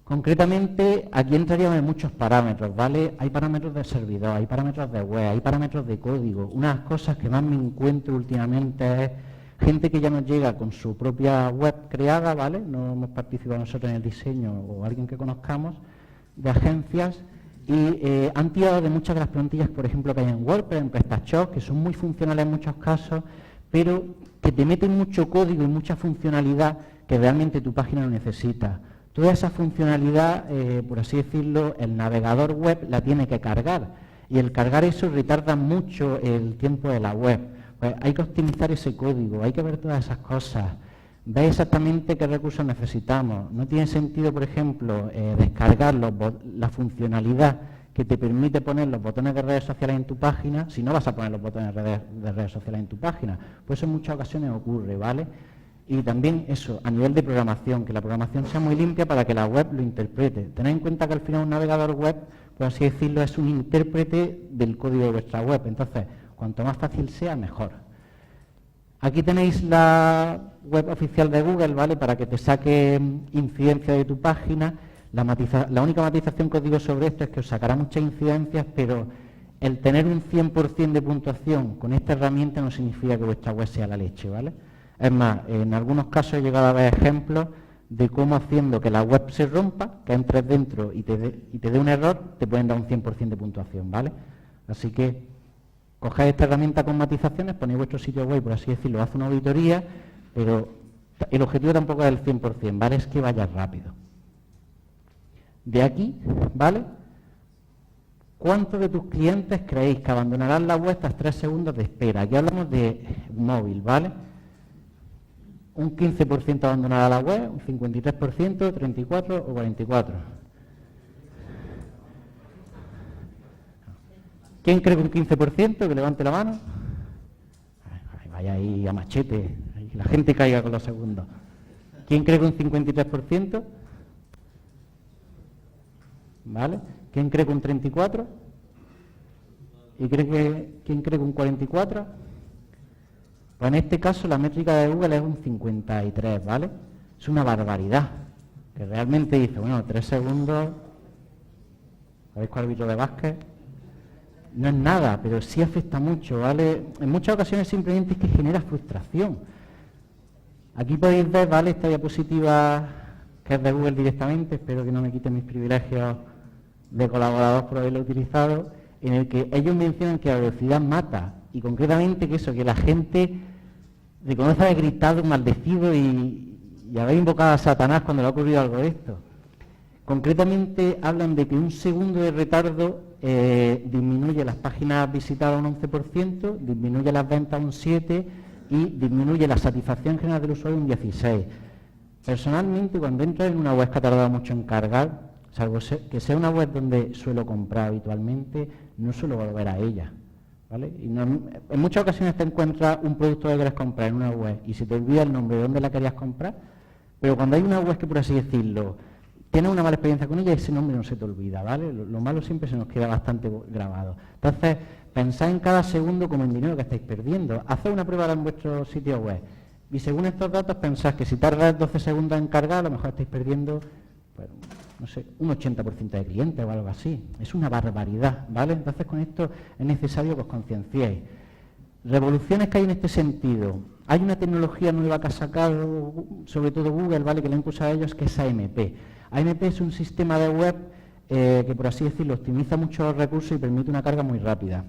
Concretamente, aquí entraríamos en muchos parámetros, ¿vale? Hay parámetros de servidor, hay parámetros de web, hay parámetros de código. Una de las cosas que más me encuentro últimamente es gente que ya nos llega con su propia web creada, ¿vale? No hemos participado nosotros en el diseño o alguien que conozcamos, de agencias, y han tirado de muchas de las plantillas, por ejemplo, que hay en WordPress, en PrestaShop, que son muy funcionales en muchos casos, pero que te meten mucho código y mucha funcionalidad que realmente tu página no necesita. Toda esa funcionalidad, por así decirlo, el navegador web la tiene que cargar y el cargar eso retarda mucho el tiempo de la web. Pues hay que optimizar ese código, hay que ver todas esas cosas, ver exactamente qué recursos necesitamos. No tiene sentido, por ejemplo, descargar la funcionalidad que te permite poner los botones de redes sociales en tu página si no vas a poner los botones de redes sociales en tu página. Pues eso en muchas ocasiones ocurre, ¿vale? Y también eso, a nivel de programación, que la programación sea muy limpia para que la web lo interprete. Tened en cuenta que al final un navegador web, por así decirlo, es un intérprete del código de vuestra web. Entonces, cuanto más fácil sea, mejor. Aquí tenéis la web oficial de Google, ¿vale? Para que te saque incidencia de tu página. La única matización que os digo sobre esto es que os sacará muchas incidencias, pero el tener un 100% de puntuación con esta herramienta no significa que vuestra web sea la leche, ¿vale? Es más, en algunos casos he llegado a ver ejemplos de cómo haciendo que la web se rompa, que entres dentro y te dé un error, te pueden dar un 100% de puntuación, ¿vale? Así que coged esta herramienta con matizaciones, ponéis vuestro sitio web, por así decirlo, hace una auditoría, pero el objetivo tampoco es el 100%, ¿vale? Es que vaya rápido. De aquí, ¿vale? ¿Cuántos de tus clientes creéis que abandonarán la web tras 3 segundos de espera? Aquí hablamos de móvil, ¿vale? Un 15% abandonará la web, un 53%, 34% o 44%. ¿Quién cree que un 15%? Que levante la mano. Vaya ahí a machete, que la gente caiga con los segundos. ¿Quién cree que un 53%? ¿Vale? ¿Quién cree que un 34%? ¿Y quién cree que un 44%? Pues en este caso la métrica de Google es un 53%, ¿vale? Es una barbaridad. que realmente dice, bueno, 3 segundos, ¿sabéis cuál árbitro de básquet? No es nada, pero sí afecta mucho, ¿vale? En muchas ocasiones simplemente es que genera frustración. Aquí podéis ver, ¿vale?, esta diapositiva que es de Google directamente, espero que no me quiten mis privilegios de colaborador por haberlo utilizado, en el que ellos mencionan que la velocidad mata, y concretamente que eso, que la gente reconoce haber gritado, maldecido y haber invocado a Satanás cuando le ha ocurrido algo de esto. Concretamente hablan de que un segundo de retardo disminuye las páginas visitadas un 11%, disminuye las ventas un 7% y disminuye la satisfacción general del usuario un 16%. Personalmente, cuando entro en una web que ha tardado mucho en cargar, salvo que sea una web donde suelo comprar habitualmente, no suelo volver a ella, ¿vale? Y en muchas ocasiones te encuentras un producto que quieres comprar en una web y se te olvida el nombre de dónde la querías comprar, pero cuando hay una web que, por así decirlo, tienes una mala experiencia con ella, ese nombre no se te olvida, ¿vale? Lo malo siempre se nos queda bastante grabado. Entonces, pensad en cada segundo como en dinero que estáis perdiendo. Haced una prueba en vuestro sitio web y según estos datos pensad que si tardas 12 segundos en cargar, a lo mejor estáis perdiendo, pues, no sé, un 80% de clientes o algo así. Es una barbaridad, ¿vale? Entonces, con esto es necesario que os concienciéis. Revoluciones que hay en este sentido. Hay una tecnología nueva que ha sacado, sobre todo Google, ¿vale?, que le han impulsado a ellos, que es AMP. AMP es un sistema de web que, por así decirlo, optimiza mucho los recursos y permite una carga muy rápida.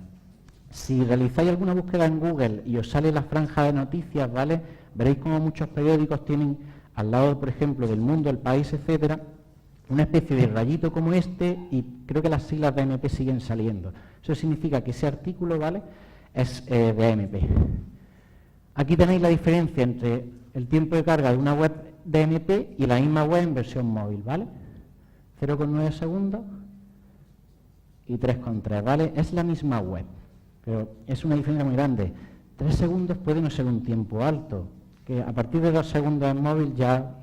Si realizáis alguna búsqueda en Google y os sale la franja de noticias, ¿vale?, veréis como muchos periódicos tienen al lado, por ejemplo, del Mundo, El País, etcétera, una especie de rayito como este, y creo que las siglas de AMP siguen saliendo. Eso significa que ese artículo, ¿vale?, es de AMP. Aquí tenéis la diferencia entre el tiempo de carga de una web de AMP y la misma web en versión móvil, ¿vale? 0,9 segundos y 3,3, ¿vale? Es la misma web, pero es una diferencia muy grande. 3 segundos puede no ser un tiempo alto, que a partir de 2 segundos en móvil ya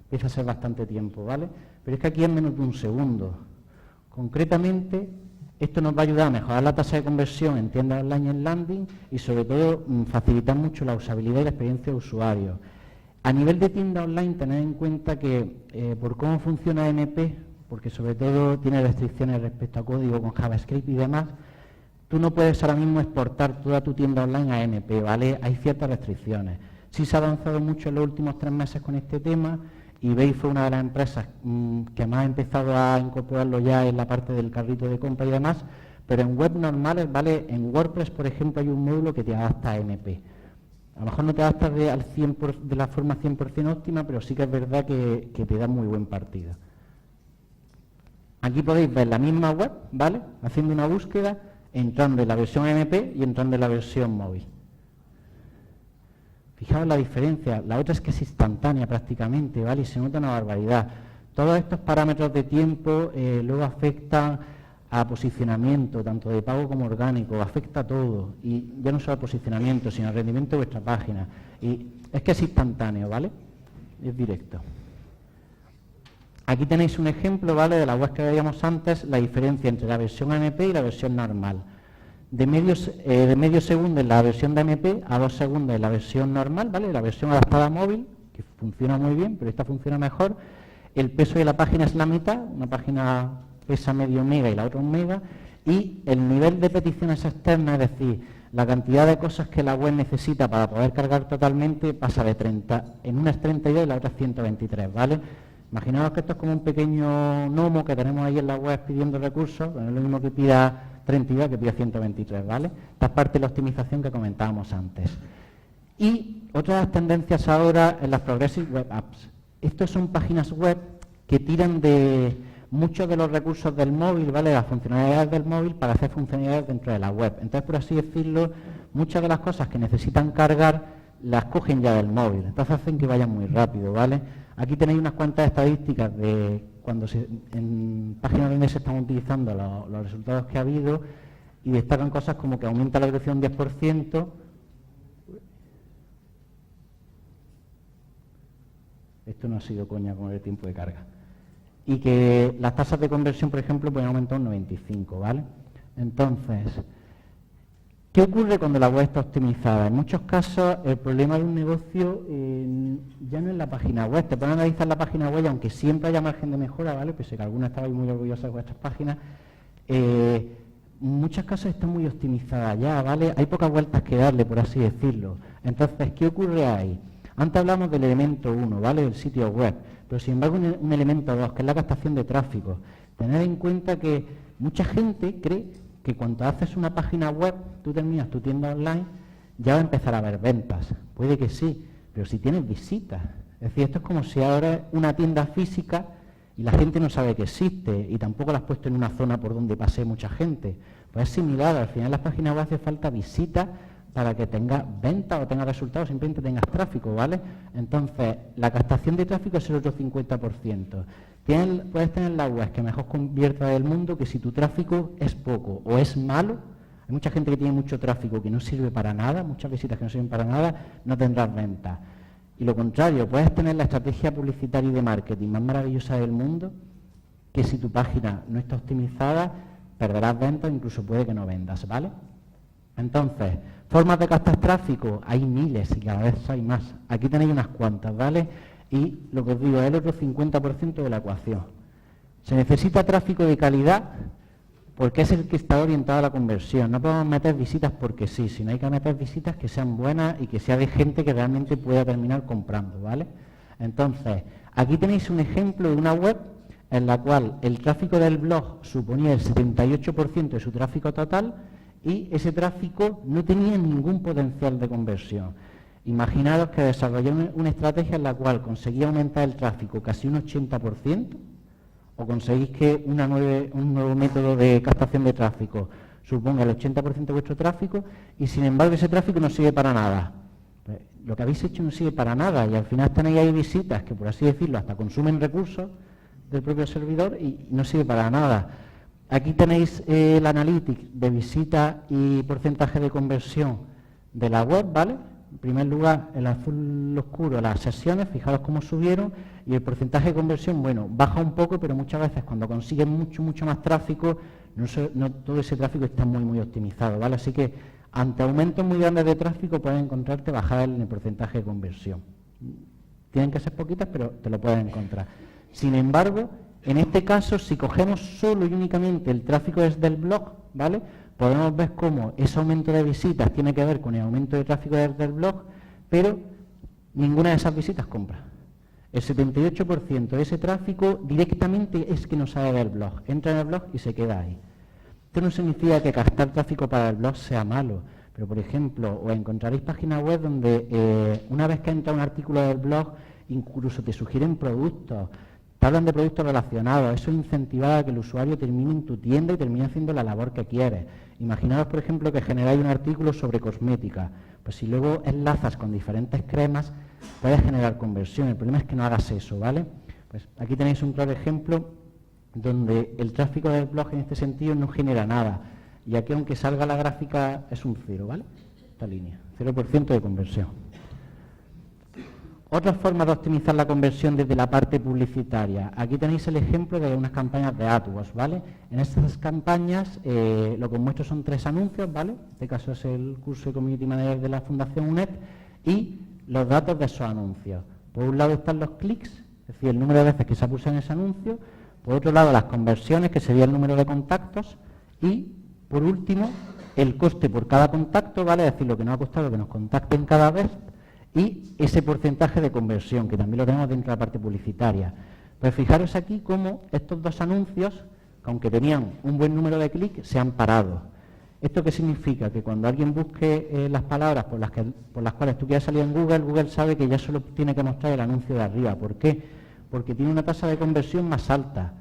empieza a ser bastante tiempo, ¿vale? Pero es que aquí es menos de un segundo. Concretamente, esto nos va a ayudar a mejorar la tasa de conversión en tiendas online y en landing y sobre todo facilitar mucho la usabilidad y la experiencia de usuario. A nivel de tienda online, tened en cuenta que por cómo funciona AMP, porque sobre todo tiene restricciones respecto a código con JavaScript y demás, tú no puedes ahora mismo exportar toda tu tienda online a AMP, ¿vale? Hay ciertas restricciones. Sí se ha avanzado mucho en los últimos 3 meses con este tema. eBay fue una de las empresas que más ha empezado a incorporarlo ya en la parte del carrito de compra y demás, pero en web normales, ¿vale? En WordPress, por ejemplo, hay un módulo que te adapta a AMP. A lo mejor no te adaptas de la forma 100% óptima, pero sí que es verdad que te da muy buen partido. Aquí podéis ver la misma web, ¿vale?, haciendo una búsqueda, entrando en la versión AMP y entrando en la versión móvil. Fijaos la diferencia, la otra es que es instantánea prácticamente, ¿vale?, y se nota una barbaridad. Todos estos parámetros de tiempo luego afectan a posicionamiento, tanto de pago como orgánico, afecta a todo, y ya no solo al posicionamiento, sino al rendimiento de vuestra página. Y es que es instantáneo, ¿vale?, es directo. Aquí tenéis un ejemplo, ¿vale?, de la web que veíamos antes, la diferencia entre la versión AMP y la versión normal. De medio segundo en la versión de AMP a 2 segundos en la versión normal, ¿vale?, la versión adaptada a móvil, que funciona muy bien, pero esta funciona mejor. El peso de la página es la mitad, una página pesa medio mega y la otra 1 mega, y el nivel de peticiones externas, es decir, la cantidad de cosas que la web necesita para poder cargar totalmente, pasa de 30, en una es 32 y la otra es 123, ¿vale? Imaginaos que esto es como un pequeño gnomo que tenemos ahí en la web pidiendo recursos, no es lo mismo que pida 32 que pida 123, ¿vale? Esta es parte de la optimización que comentábamos antes. Y otras tendencias ahora en las Progressive Web Apps. Estas son páginas web que tiran de muchos de los recursos del móvil, ¿vale?, las funcionalidades del móvil para hacer funcionalidades dentro de la web. Entonces, por así decirlo, muchas de las cosas que necesitan cargar las cogen ya del móvil. Entonces hacen que vayan muy rápido, ¿vale? Aquí tenéis unas cuantas estadísticas de cuando en páginas donde se están utilizando los resultados que ha habido, y destacan cosas como que aumenta la velocidad un 10%. Esto no ha sido coña con el tiempo de carga. Y que las tasas de conversión, por ejemplo, pueden aumentar un 95, ¿vale? Entonces, ¿Qué ocurre cuando la web está optimizada? En muchos casos el problema de un negocio ya no es la página web. Te ponen a analizar la página web y aunque siempre haya margen de mejora, ¿vale? Pese que algunos estabais muy orgullosos de vuestras páginas, en muchos casos está muy optimizada ya, ¿vale? Hay pocas vueltas que darle, por así decirlo. Entonces, ¿qué ocurre ahí? Antes hablamos del elemento 1, ¿vale? Del sitio web. Pero sin embargo un elemento 2, que es la captación de tráfico. Tened en cuenta que mucha gente cree que cuando haces una página web, tú terminas tu tienda online, ya va a empezar a haber ventas. Puede que sí, pero si tienes visitas. Es decir, esto es como si ahora es una tienda física y la gente no sabe que existe y tampoco la has puesto en una zona por donde pase mucha gente. Pues es similar, al final las páginas web hace falta visitas para que tengas ventas o tengas resultados, simplemente tengas tráfico, ¿vale? Entonces, la captación de tráfico es el otro 50%. Puedes tener la web que mejor convierta del mundo, que si tu tráfico es poco o es malo, hay mucha gente que tiene mucho tráfico que no sirve para nada, muchas visitas que no sirven para nada, no tendrás ventas. Y lo contrario, puedes tener la estrategia publicitaria y de marketing más maravillosa del mundo, que si tu página no está optimizada, perderás ventas, incluso puede que no vendas, ¿vale? Entonces, formas de captar tráfico, hay miles y cada vez hay más. Aquí tenéis unas cuantas, ¿vale? Y lo que os digo, es el otro 50% de la ecuación. Se necesita tráfico de calidad porque es el que está orientado a la conversión. No podemos meter visitas porque sí, sino hay que meter visitas que sean buenas y que sea de gente que realmente pueda terminar comprando, ¿vale? Entonces, aquí tenéis un ejemplo de una web en la cual el tráfico del blog suponía el 78% de su tráfico total y ese tráfico no tenía ningún potencial de conversión. Imaginaros que desarrollé una estrategia en la cual conseguía aumentar el tráfico casi un 80%, o conseguís que un nuevo método de captación de tráfico suponga el 80% de vuestro tráfico, y sin embargo ese tráfico no sirve para nada. Pues, lo que habéis hecho no sirve para nada, y al final tenéis ahí visitas que, por así decirlo, hasta consumen recursos del propio servidor y no sirve para nada. Aquí tenéis el analytics de visita y porcentaje de conversión de la web, ¿vale? En primer lugar, el azul oscuro, las sesiones, fijaros cómo subieron, y el porcentaje de conversión, bueno, baja un poco, pero muchas veces cuando consigues mucho más tráfico, no todo ese tráfico está muy optimizado, ¿vale? Así que ante aumentos muy grandes de tráfico puedes encontrarte bajadas en el porcentaje de conversión. Tienen que ser poquitas, pero te lo puedes encontrar. Sin embargo, en este caso, si cogemos solo y únicamente el tráfico desde el blog, ¿vale?, podemos ver cómo ese aumento de visitas tiene que ver con el aumento de tráfico desde el blog, pero ninguna de esas visitas compra. El 78% de ese tráfico directamente es que no sale del blog, entra en el blog y se queda ahí. Esto no significa que captar tráfico para el blog sea malo, pero por ejemplo, os encontraréis páginas web donde una vez que entra un artículo del blog, incluso te sugieren productos, te hablan de productos relacionados, eso incentiva a que el usuario termine en tu tienda y termine haciendo la labor que quieres. Imaginaos, por ejemplo, que generáis un artículo sobre cosmética, pues si luego enlazas con diferentes cremas, puedes generar conversión. El problema es que no hagas eso, ¿vale? Pues aquí tenéis un claro ejemplo donde el tráfico del blog en este sentido no genera nada. Y aquí, aunque salga la gráfica, es un 0, ¿vale? Esta línea, 0% de conversión. Otras formas de optimizar la conversión desde la parte publicitaria. Aquí tenéis el ejemplo de unas campañas de AdWords, ¿vale? En estas campañas lo que os muestro son 3 anuncios, ¿vale? En este caso es el curso de Community Manager de la Fundación UNED y los datos de esos anuncios. Por un lado están los clics, es decir, el número de veces que se ha pulsado en ese anuncio. Por otro lado, las conversiones, que sería el número de contactos. Y, por último, el coste por cada contacto, ¿vale? Es decir, lo que nos ha costado que nos contacten cada vez. Y ese porcentaje de conversión, que también lo tenemos dentro de la parte publicitaria. Pues fijaros aquí cómo estos 2 anuncios, que aunque tenían un buen número de clics, se han parado. ¿Esto qué significa? Que cuando alguien busque las palabras por las cuales tú quieres salir en Google, Google sabe que ya solo tiene que mostrar el anuncio de arriba. ¿Por qué? Porque tiene una tasa de conversión más alta.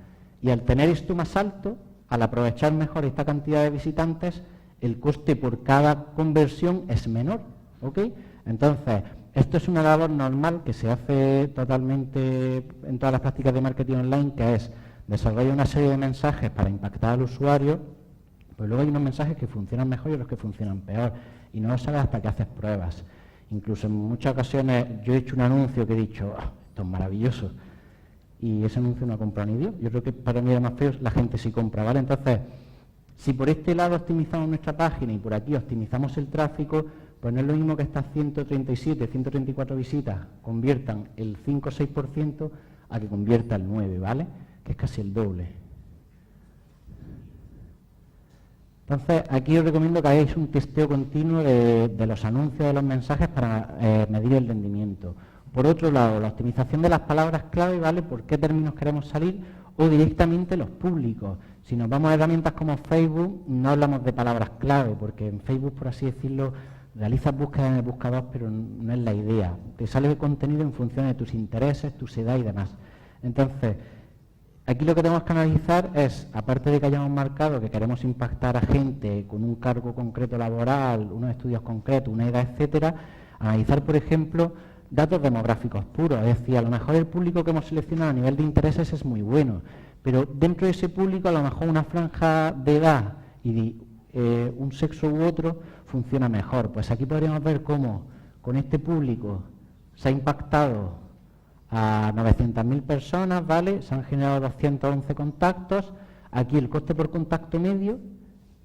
Y al tener esto más alto, al aprovechar mejor esta cantidad de visitantes, el coste por cada conversión es menor. ¿Ok? Entonces, esto es una labor normal que se hace totalmente en todas las prácticas de marketing online, que es desarrollar una serie de mensajes para impactar al usuario, pues luego hay unos mensajes que funcionan mejor y otros que funcionan peor, y no lo sabes hasta que haces pruebas. Incluso en muchas ocasiones yo he hecho un anuncio que he dicho, esto es maravilloso, y ese anuncio no ha comprado ni Dios. Yo creo que para mí era más feo, la gente sí compra, ¿vale? Entonces, Si por este lado optimizamos nuestra página y por aquí optimizamos el tráfico, pues no es lo mismo que estas 137, 134 visitas conviertan el 5 o 6% a que convierta el 9, ¿vale? Que es casi el doble. Entonces, aquí os recomiendo que hagáis un testeo continuo de los anuncios de los mensajes para medir el rendimiento. Por otro lado, la optimización de las palabras clave, ¿vale? ¿Por qué términos queremos salir? O directamente los públicos. Si nos vamos a herramientas como Facebook, no hablamos de palabras clave, porque en Facebook, por así decirlo, realizas búsquedas en el buscador, pero no es la idea. Te sale el contenido en función de tus intereses, tu edad y demás. Entonces, aquí lo que tenemos que analizar es, aparte de que hayamos marcado que queremos impactar a gente con un cargo concreto laboral, unos estudios concretos, una edad, etcétera, analizar, por ejemplo, datos demográficos puros. Es decir, a lo mejor el público que hemos seleccionado a nivel de intereses es muy bueno, pero dentro de ese público a lo mejor una franja de edad y un sexo u otro funciona mejor. Pues aquí podríamos ver cómo con este público se ha impactado a 900.000 personas, ¿vale? Se han generado 211 contactos. Aquí el coste por contacto medio,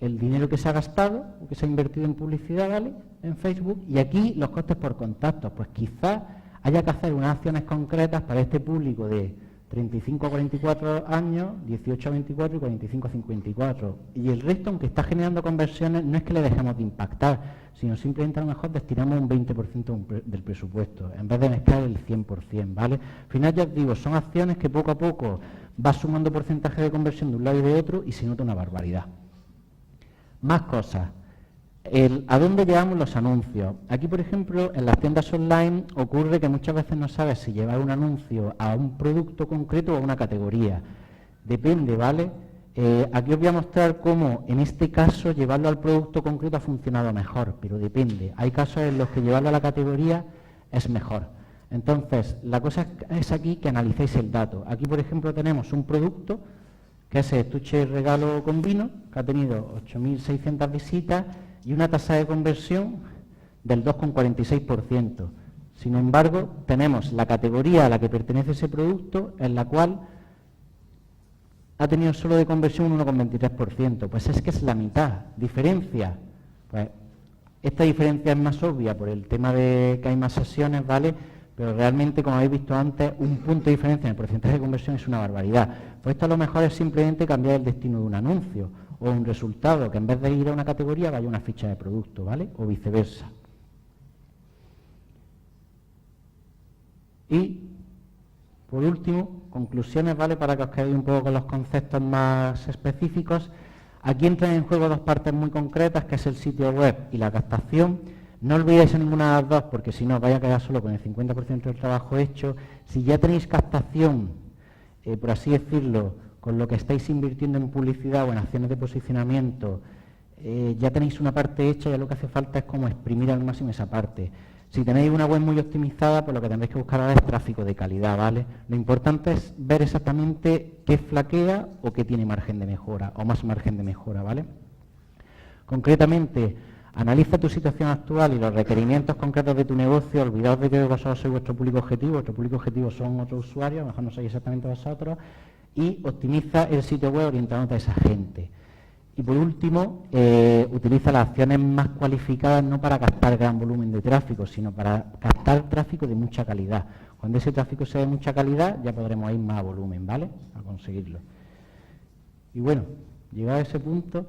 el dinero que se ha gastado, que se ha invertido en publicidad, ¿vale? En Facebook. Y aquí los costes por contactos. Pues quizás haya que hacer unas acciones concretas para este público de 35 a 44 años, 18 a 24 y 45 a 54. Y el resto, aunque está generando conversiones, no es que le dejemos de impactar, sino simplemente a lo mejor destinamos un 20% del presupuesto, en vez de mezclar el 100%, ¿vale? Al final, ya os digo, son acciones que poco a poco va sumando porcentaje de conversión de un lado y de otro y se nota una barbaridad. Más cosas. ¿A dónde llevamos los anuncios? Aquí, por ejemplo, en las tiendas online ocurre que muchas veces no sabes si llevar un anuncio a un producto concreto o a una categoría. Depende, ¿vale? Aquí os voy a mostrar cómo, en este caso, llevarlo al producto concreto ha funcionado mejor, pero depende. Hay casos en los que llevarlo a la categoría es mejor. Entonces, la cosa es aquí que analicéis el dato. Aquí, por ejemplo, tenemos un producto que es el estuche regalo con vino, que ha tenido 8.600 visitas y una tasa de conversión del 2,46%. Sin embargo, tenemos la categoría a la que pertenece ese producto, en la cual ha tenido solo de conversión un 1,23%. Pues es que es la mitad. ¿Diferencia? Pues esta diferencia es más obvia por el tema de que hay más sesiones, ¿vale? Pero realmente, como habéis visto antes, un punto de diferencia en el porcentaje de conversión es una barbaridad. Pues esto a lo mejor es simplemente cambiar el destino de un anuncio o un resultado, que en vez de ir a una categoría vaya a una ficha de producto, ¿vale? O viceversa. Y, por último, conclusiones, ¿vale? Para que os quedéis un poco con los conceptos más específicos. Aquí entran en juego dos partes muy concretas, que es el sitio web y la captación. No olvidéis en ninguna de las dos, porque si no os vais a quedar solo con el 50% del trabajo hecho. Si ya tenéis captación, por así decirlo, con lo que estáis invirtiendo en publicidad o en acciones de posicionamiento, ya tenéis una parte hecha, ya lo que hace falta es como exprimir al máximo esa parte. Si tenéis una web muy optimizada, pues lo que tendréis que buscar ahora es tráfico de calidad, ¿vale? Lo importante es ver exactamente qué flaquea o qué tiene margen de mejora, o más margen de mejora, ¿vale? Concretamente, analiza tu situación actual y los requerimientos concretos de tu negocio. Olvidaos de que vosotros sois vuestro público objetivo son otros usuarios, a lo mejor no sois exactamente vosotros, y optimiza el sitio web orientándote a esa gente. Y por último, utiliza las acciones más cualificadas no para captar gran volumen de tráfico, sino para captar tráfico de mucha calidad. Cuando ese tráfico sea de mucha calidad, ya podremos ir más a volumen, ¿vale? A conseguirlo. Y bueno, llegado a ese punto,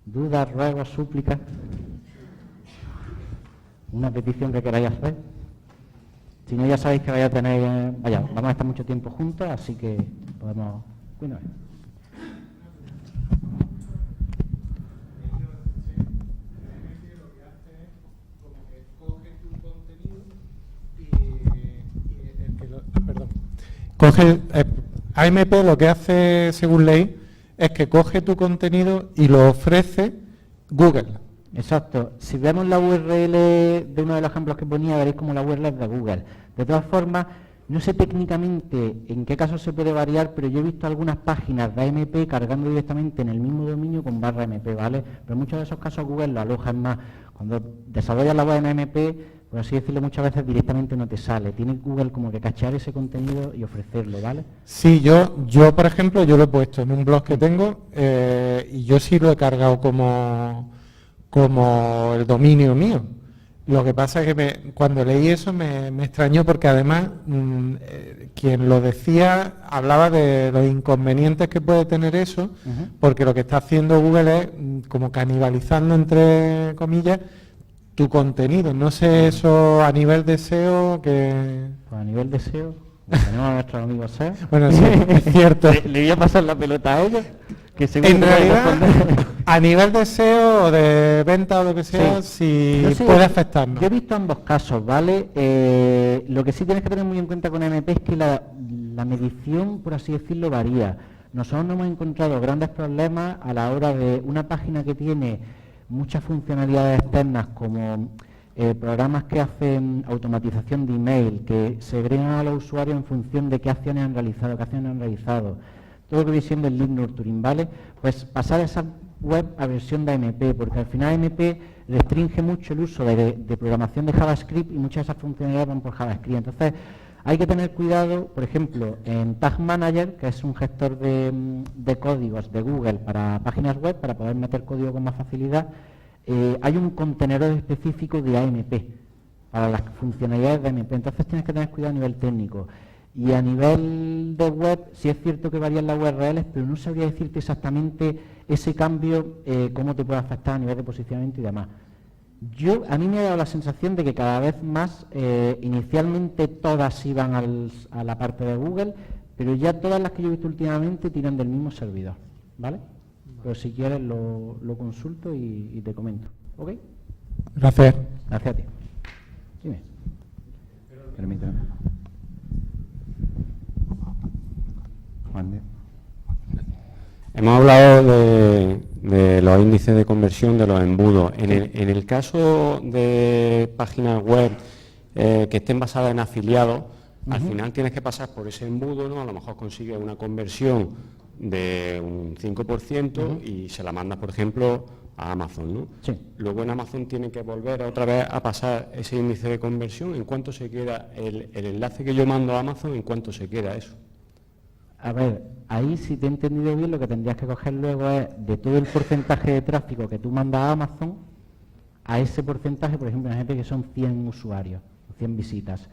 dudas, ruegos, súplicas, una petición que queráis hacer. Si no, ya sabéis que vamos a estar mucho tiempo juntos, así que podemos... Cuéntame. AMP lo que hace, según ley, es que coge tu contenido y lo ofrece Google. Exacto. Si vemos la URL de uno de los ejemplos que ponía, veréis como la URL es de Google. De todas formas, No sé técnicamente en qué caso se puede variar, pero yo he visto algunas páginas de AMP cargando directamente en el mismo dominio con /MP, ¿vale? Pero en muchos de esos casos Google lo aloja. Es más, cuando desarrollas la web en AMP, por así decirlo, muchas veces directamente no te sale. Tiene Google como que cachear ese contenido y ofrecerlo, ¿vale? Sí, yo por ejemplo, yo lo he puesto en un blog que tengo y yo sí lo he cargado como el dominio mío. Lo que pasa es que cuando leí eso me extrañó porque además quien lo decía hablaba de los inconvenientes que puede tener eso, porque lo que está haciendo Google es como canibalizando, entre comillas, tu contenido. No sé eso a nivel de SEO que... Pues a nivel de SEO, tenemos a nuestros amigos SEO. Bueno, sí, es cierto. Le voy a pasar la pelota a ellos. Que En realidad, a nivel de SEO o de venta o lo que sea, sí puede afectarnos. Yo he visto ambos casos, ¿vale? Lo que sí tienes que tener muy en cuenta con MP es que la medición, por así decirlo, varía. Nosotros no hemos encontrado grandes problemas a la hora de una página que tiene muchas funcionalidades externas como programas que hacen automatización de email, que segregan a los usuarios en función de qué acciones han realizado, todo lo que viene siendo el lead nurturing, ¿vale? Pues pasar esa web a versión de AMP, porque al final AMP restringe mucho el uso de programación de JavaScript y muchas de esas funcionalidades van por JavaScript. Entonces, hay que tener cuidado, por ejemplo, en Tag Manager, que es un gestor de códigos de Google para páginas web, para poder meter código con más facilidad, hay un contenedor específico de AMP, para las funcionalidades de AMP. Entonces, tienes que tener cuidado a nivel técnico. Y a nivel de web, sí es cierto que varían las URLs, pero no sabría decirte exactamente ese cambio, cómo te puede afectar a nivel de posicionamiento y demás. A mí me ha dado la sensación de que cada vez más, inicialmente todas iban a la parte de Google, pero ya todas las que yo he visto últimamente tiran del mismo servidor, ¿vale? Pero si quieres lo consulto y te comento, ¿ok? Gracias. Gracias a ti. Dime. Permíteme. Hemos hablado de los índices de conversión de los embudos. En el caso de páginas web que estén basadas en afiliados, al final tienes que pasar por ese embudo, ¿no? A lo mejor consigues una conversión de un 5% y se la mandas, por ejemplo, a Amazon, ¿no? Sí. Luego en Amazon tienen que volver otra vez a pasar ese índice de conversión. ¿En cuánto se queda el enlace que yo mando a Amazon? ¿En cuánto se queda eso? A ver, ahí si te he entendido bien, lo que tendrías que coger luego es de todo el porcentaje de tráfico que tú mandas a Amazon, a ese porcentaje, por ejemplo, imagínate que son 100 usuarios, 100 visitas,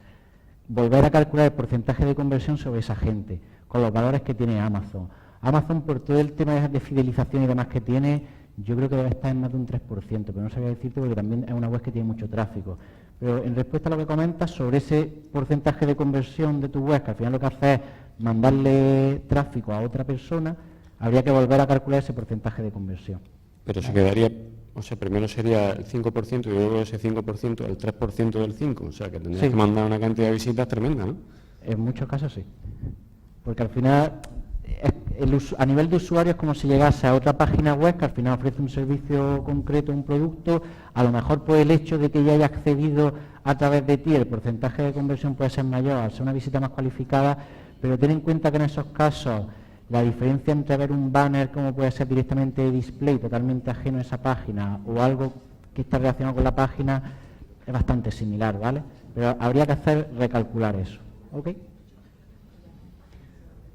volver a calcular el porcentaje de conversión sobre esa gente, con los valores que tiene Amazon. Amazon, por todo el tema de fidelización y demás que tiene, yo creo que debe estar en más de un 3%, pero no sabría decirte porque también es una web que tiene mucho tráfico. Pero en respuesta a lo que comentas sobre ese porcentaje de conversión de tu web, que al final lo que hace es mandarle tráfico a otra persona, habría que volver a calcular ese porcentaje de conversión. Pero se quedaría, o sea, primero sería el 5% y luego ese 5%, el 3% del 5%, o sea, que tendrías que mandar una cantidad de visitas tremenda, ¿no? En muchos casos sí, porque al final, a nivel de usuario es como si llegase a otra página web que al final ofrece un servicio concreto, un producto, a lo mejor por el hecho de que ya haya accedido a través de ti, el porcentaje de conversión puede ser mayor al ser una visita más cualificada, pero ten en cuenta que en esos casos la diferencia entre ver un banner como puede ser directamente de display totalmente ajeno a esa página o algo que está relacionado con la página es bastante similar, ¿vale? Pero habría que recalcular eso, ¿ok?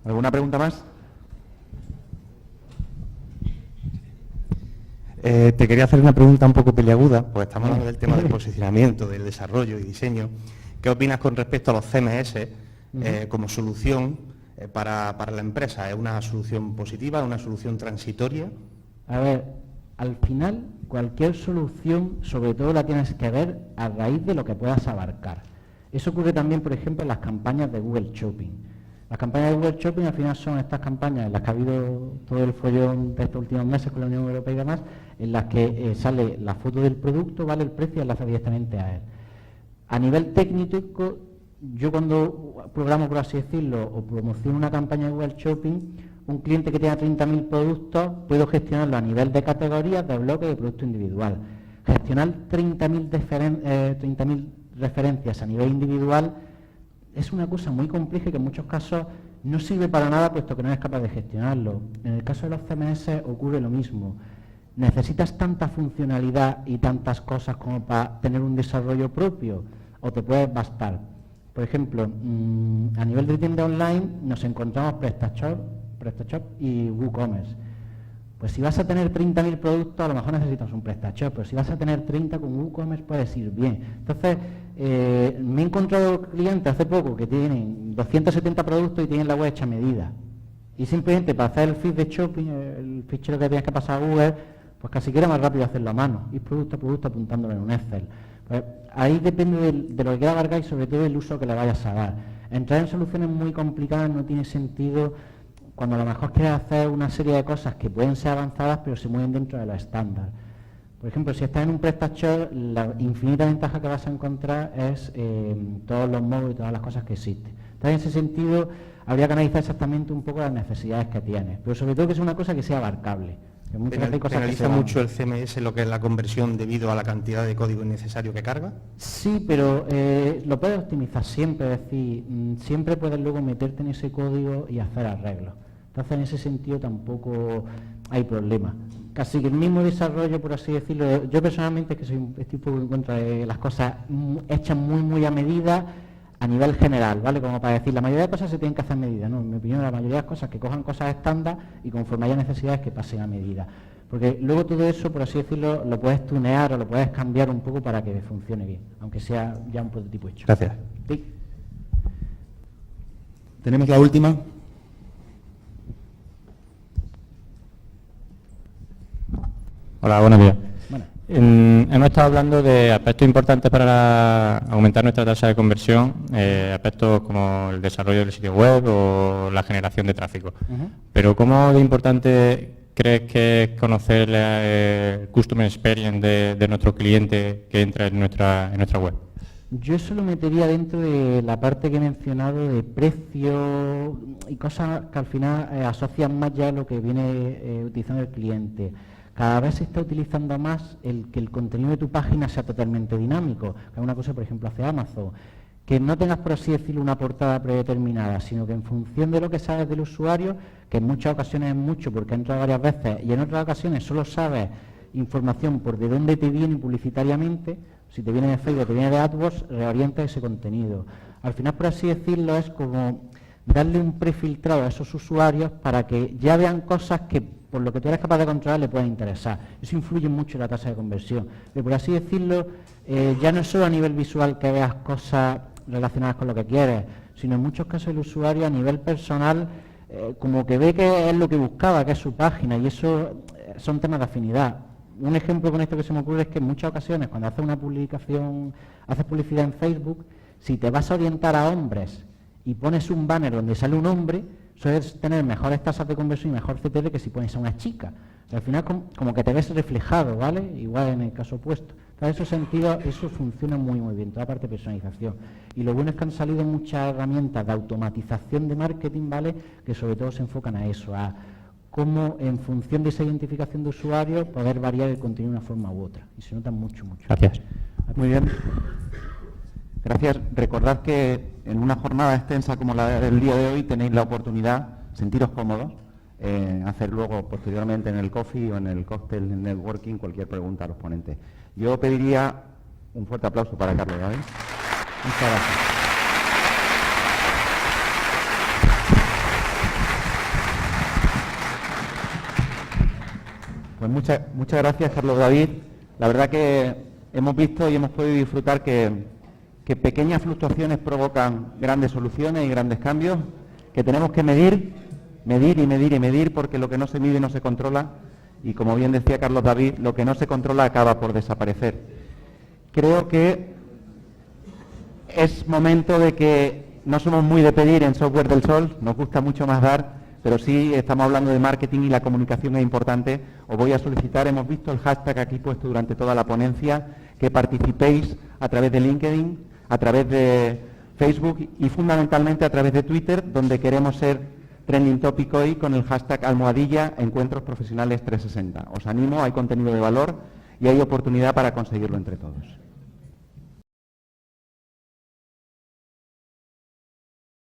¿Alguna pregunta más? Te quería hacer una pregunta un poco peliaguda, pues estamos hablando del tema del posicionamiento, del desarrollo y diseño. ¿Qué opinas con respecto a los CMS como solución para la empresa? ¿Es una solución positiva, una solución transitoria? A ver, al final cualquier solución sobre todo la tienes que ver a raíz de lo que puedas abarcar. Eso ocurre también, por ejemplo, en las campañas de Google Shopping. Las campañas de Google Shopping al final son estas campañas en las que ha habido todo el follón de estos últimos meses con la Unión Europea y demás, en las que sale la foto del producto, vale el precio y enlaza directamente a él. A nivel técnico, yo cuando programo, por así decirlo, o promociono una campaña de Google Shopping, un cliente que tenga 30.000 productos, puedo gestionarlo a nivel de categorías, de bloque y de producto individual. Gestionar 30.000 referencias a nivel individual es una cosa muy compleja y que en muchos casos no sirve para nada puesto que no eres capaz de gestionarlo. En el caso de los CMS ocurre lo mismo. ¿Necesitas tanta funcionalidad y tantas cosas como para tener un desarrollo propio o te puedes bastar? Por ejemplo, a nivel de tienda online nos encontramos PrestaShop y WooCommerce. Pues si vas a tener 30.000 productos, a lo mejor necesitas un PrestaShop, pero si vas a tener 30 con WooCommerce puedes ir bien. Entonces, me he encontrado clientes hace poco que tienen 270 productos y tienen la web hecha a medida. Y simplemente para hacer el feed de shopping, el fichero que tienes que pasar a Google, pues casi que era más rápido hacerlo a mano, ir producto a producto apuntándolo en un Excel. Pues ahí depende de lo que quiera abarcar y sobre todo del uso que le vayas a dar. Entrar en soluciones muy complicadas no tiene sentido cuando a lo mejor quieres hacer una serie de cosas que pueden ser avanzadas pero se mueven dentro de los estándares. Por ejemplo, si estás en un PrestaShop, la infinita ventaja que vas a encontrar es todos los modos y todas las cosas que existen. Entonces, en ese sentido, habría que analizar exactamente un poco las necesidades que tienes, pero sobre todo que sea una cosa que sea abarcable. ¿Penaliza mucho el CMS lo que es la conversión debido a la cantidad de código innecesario que carga? Sí, pero lo puedes optimizar siempre, es decir, siempre puedes luego meterte en ese código y hacer arreglos. Entonces, en ese sentido tampoco hay problema. Casi que el mismo desarrollo, por así decirlo, yo personalmente es que estoy un poco en contra de las cosas hechas muy a medida a nivel general, ¿vale? Como para decir, la mayoría de cosas se tienen que hacer a medida, ¿no? En mi opinión, la mayoría de las cosas que cojan cosas estándar y conforme haya necesidades que pasen a medida. Porque luego todo eso, por así decirlo, lo puedes tunear o lo puedes cambiar un poco para que funcione bien, aunque sea ya un prototipo hecho. Gracias. Sí. Tenemos la última. Hola, buenos días. Bueno. Hemos estado hablando de aspectos importantes para aumentar nuestra tasa de conversión, aspectos como el desarrollo del sitio web o la generación de tráfico. Pero ¿cómo de importante crees que es conocer el customer experience de nuestro cliente que entra en nuestra web? Yo eso lo metería dentro de la parte que he mencionado de precio y cosas que al final asocian más ya a lo que viene utilizando el cliente. Cada vez se está utilizando más que el contenido de tu página sea totalmente dinámico, que es una cosa, por ejemplo, hace Amazon. Que no tengas, por así decirlo, una portada predeterminada, sino que en función de lo que sabes del usuario, que en muchas ocasiones es mucho porque ha entrado varias veces, y en otras ocasiones solo sabes información por de dónde te viene publicitariamente, si te viene de Facebook o te viene de AdWords, reorienta ese contenido. Al final, por así decirlo, es como darle un prefiltrado a esos usuarios para que ya vean cosas que por lo que tú eres capaz de controlar le pueden interesar. Eso influye mucho en la tasa de conversión. Pero por así decirlo, ya no es solo a nivel visual que veas cosas relacionadas con lo que quieres, sino en muchos casos el usuario a nivel personal como que ve que es lo que buscaba, que es su página, y eso son temas de afinidad. Un ejemplo con esto que se me ocurre es que en muchas ocasiones cuando haces una publicación, haces publicidad en Facebook, si te vas a orientar a hombres y pones un banner donde sale un hombre, sueles tener mejores tasas de conversión y mejor CTR que si pones a una chica. Al final como que te ves reflejado, ¿vale? Igual en el caso opuesto. En esos sentidos, eso funciona muy bien, toda la parte de personalización. Y lo bueno es que han salido muchas herramientas de automatización de marketing, ¿vale? Que sobre todo se enfocan a eso, a cómo en función de esa identificación de usuario poder variar el contenido de una forma u otra. Y se nota mucho. Gracias. Muy bien. Gracias. Recordad que en una jornada extensa como la del día de hoy tenéis la oportunidad, sentiros cómodos, hacer luego posteriormente en el coffee o en el cóctel, en networking, cualquier pregunta a los ponentes. Yo pediría un fuerte aplauso para Carlos David. Muchas gracias. Pues muchas gracias, Carlos David. La verdad que hemos visto y hemos podido disfrutar que pequeñas fluctuaciones provocan grandes soluciones y grandes cambios, que tenemos que medir, porque lo que no se mide no se controla, y como bien decía Carlos David, lo que no se controla acaba por desaparecer. Creo que es momento de que no somos muy de pedir en Software del Sol, nos gusta mucho más dar, pero sí estamos hablando de marketing y la comunicación es importante. Os voy a solicitar, hemos visto el hashtag aquí puesto durante toda la ponencia, que participéis a través de LinkedIn, a través de Facebook y fundamentalmente a través de Twitter, donde queremos ser trending topic hoy con el hashtag #Encuentros Profesionales 360. Os animo, hay contenido de valor y hay oportunidad para conseguirlo entre todos.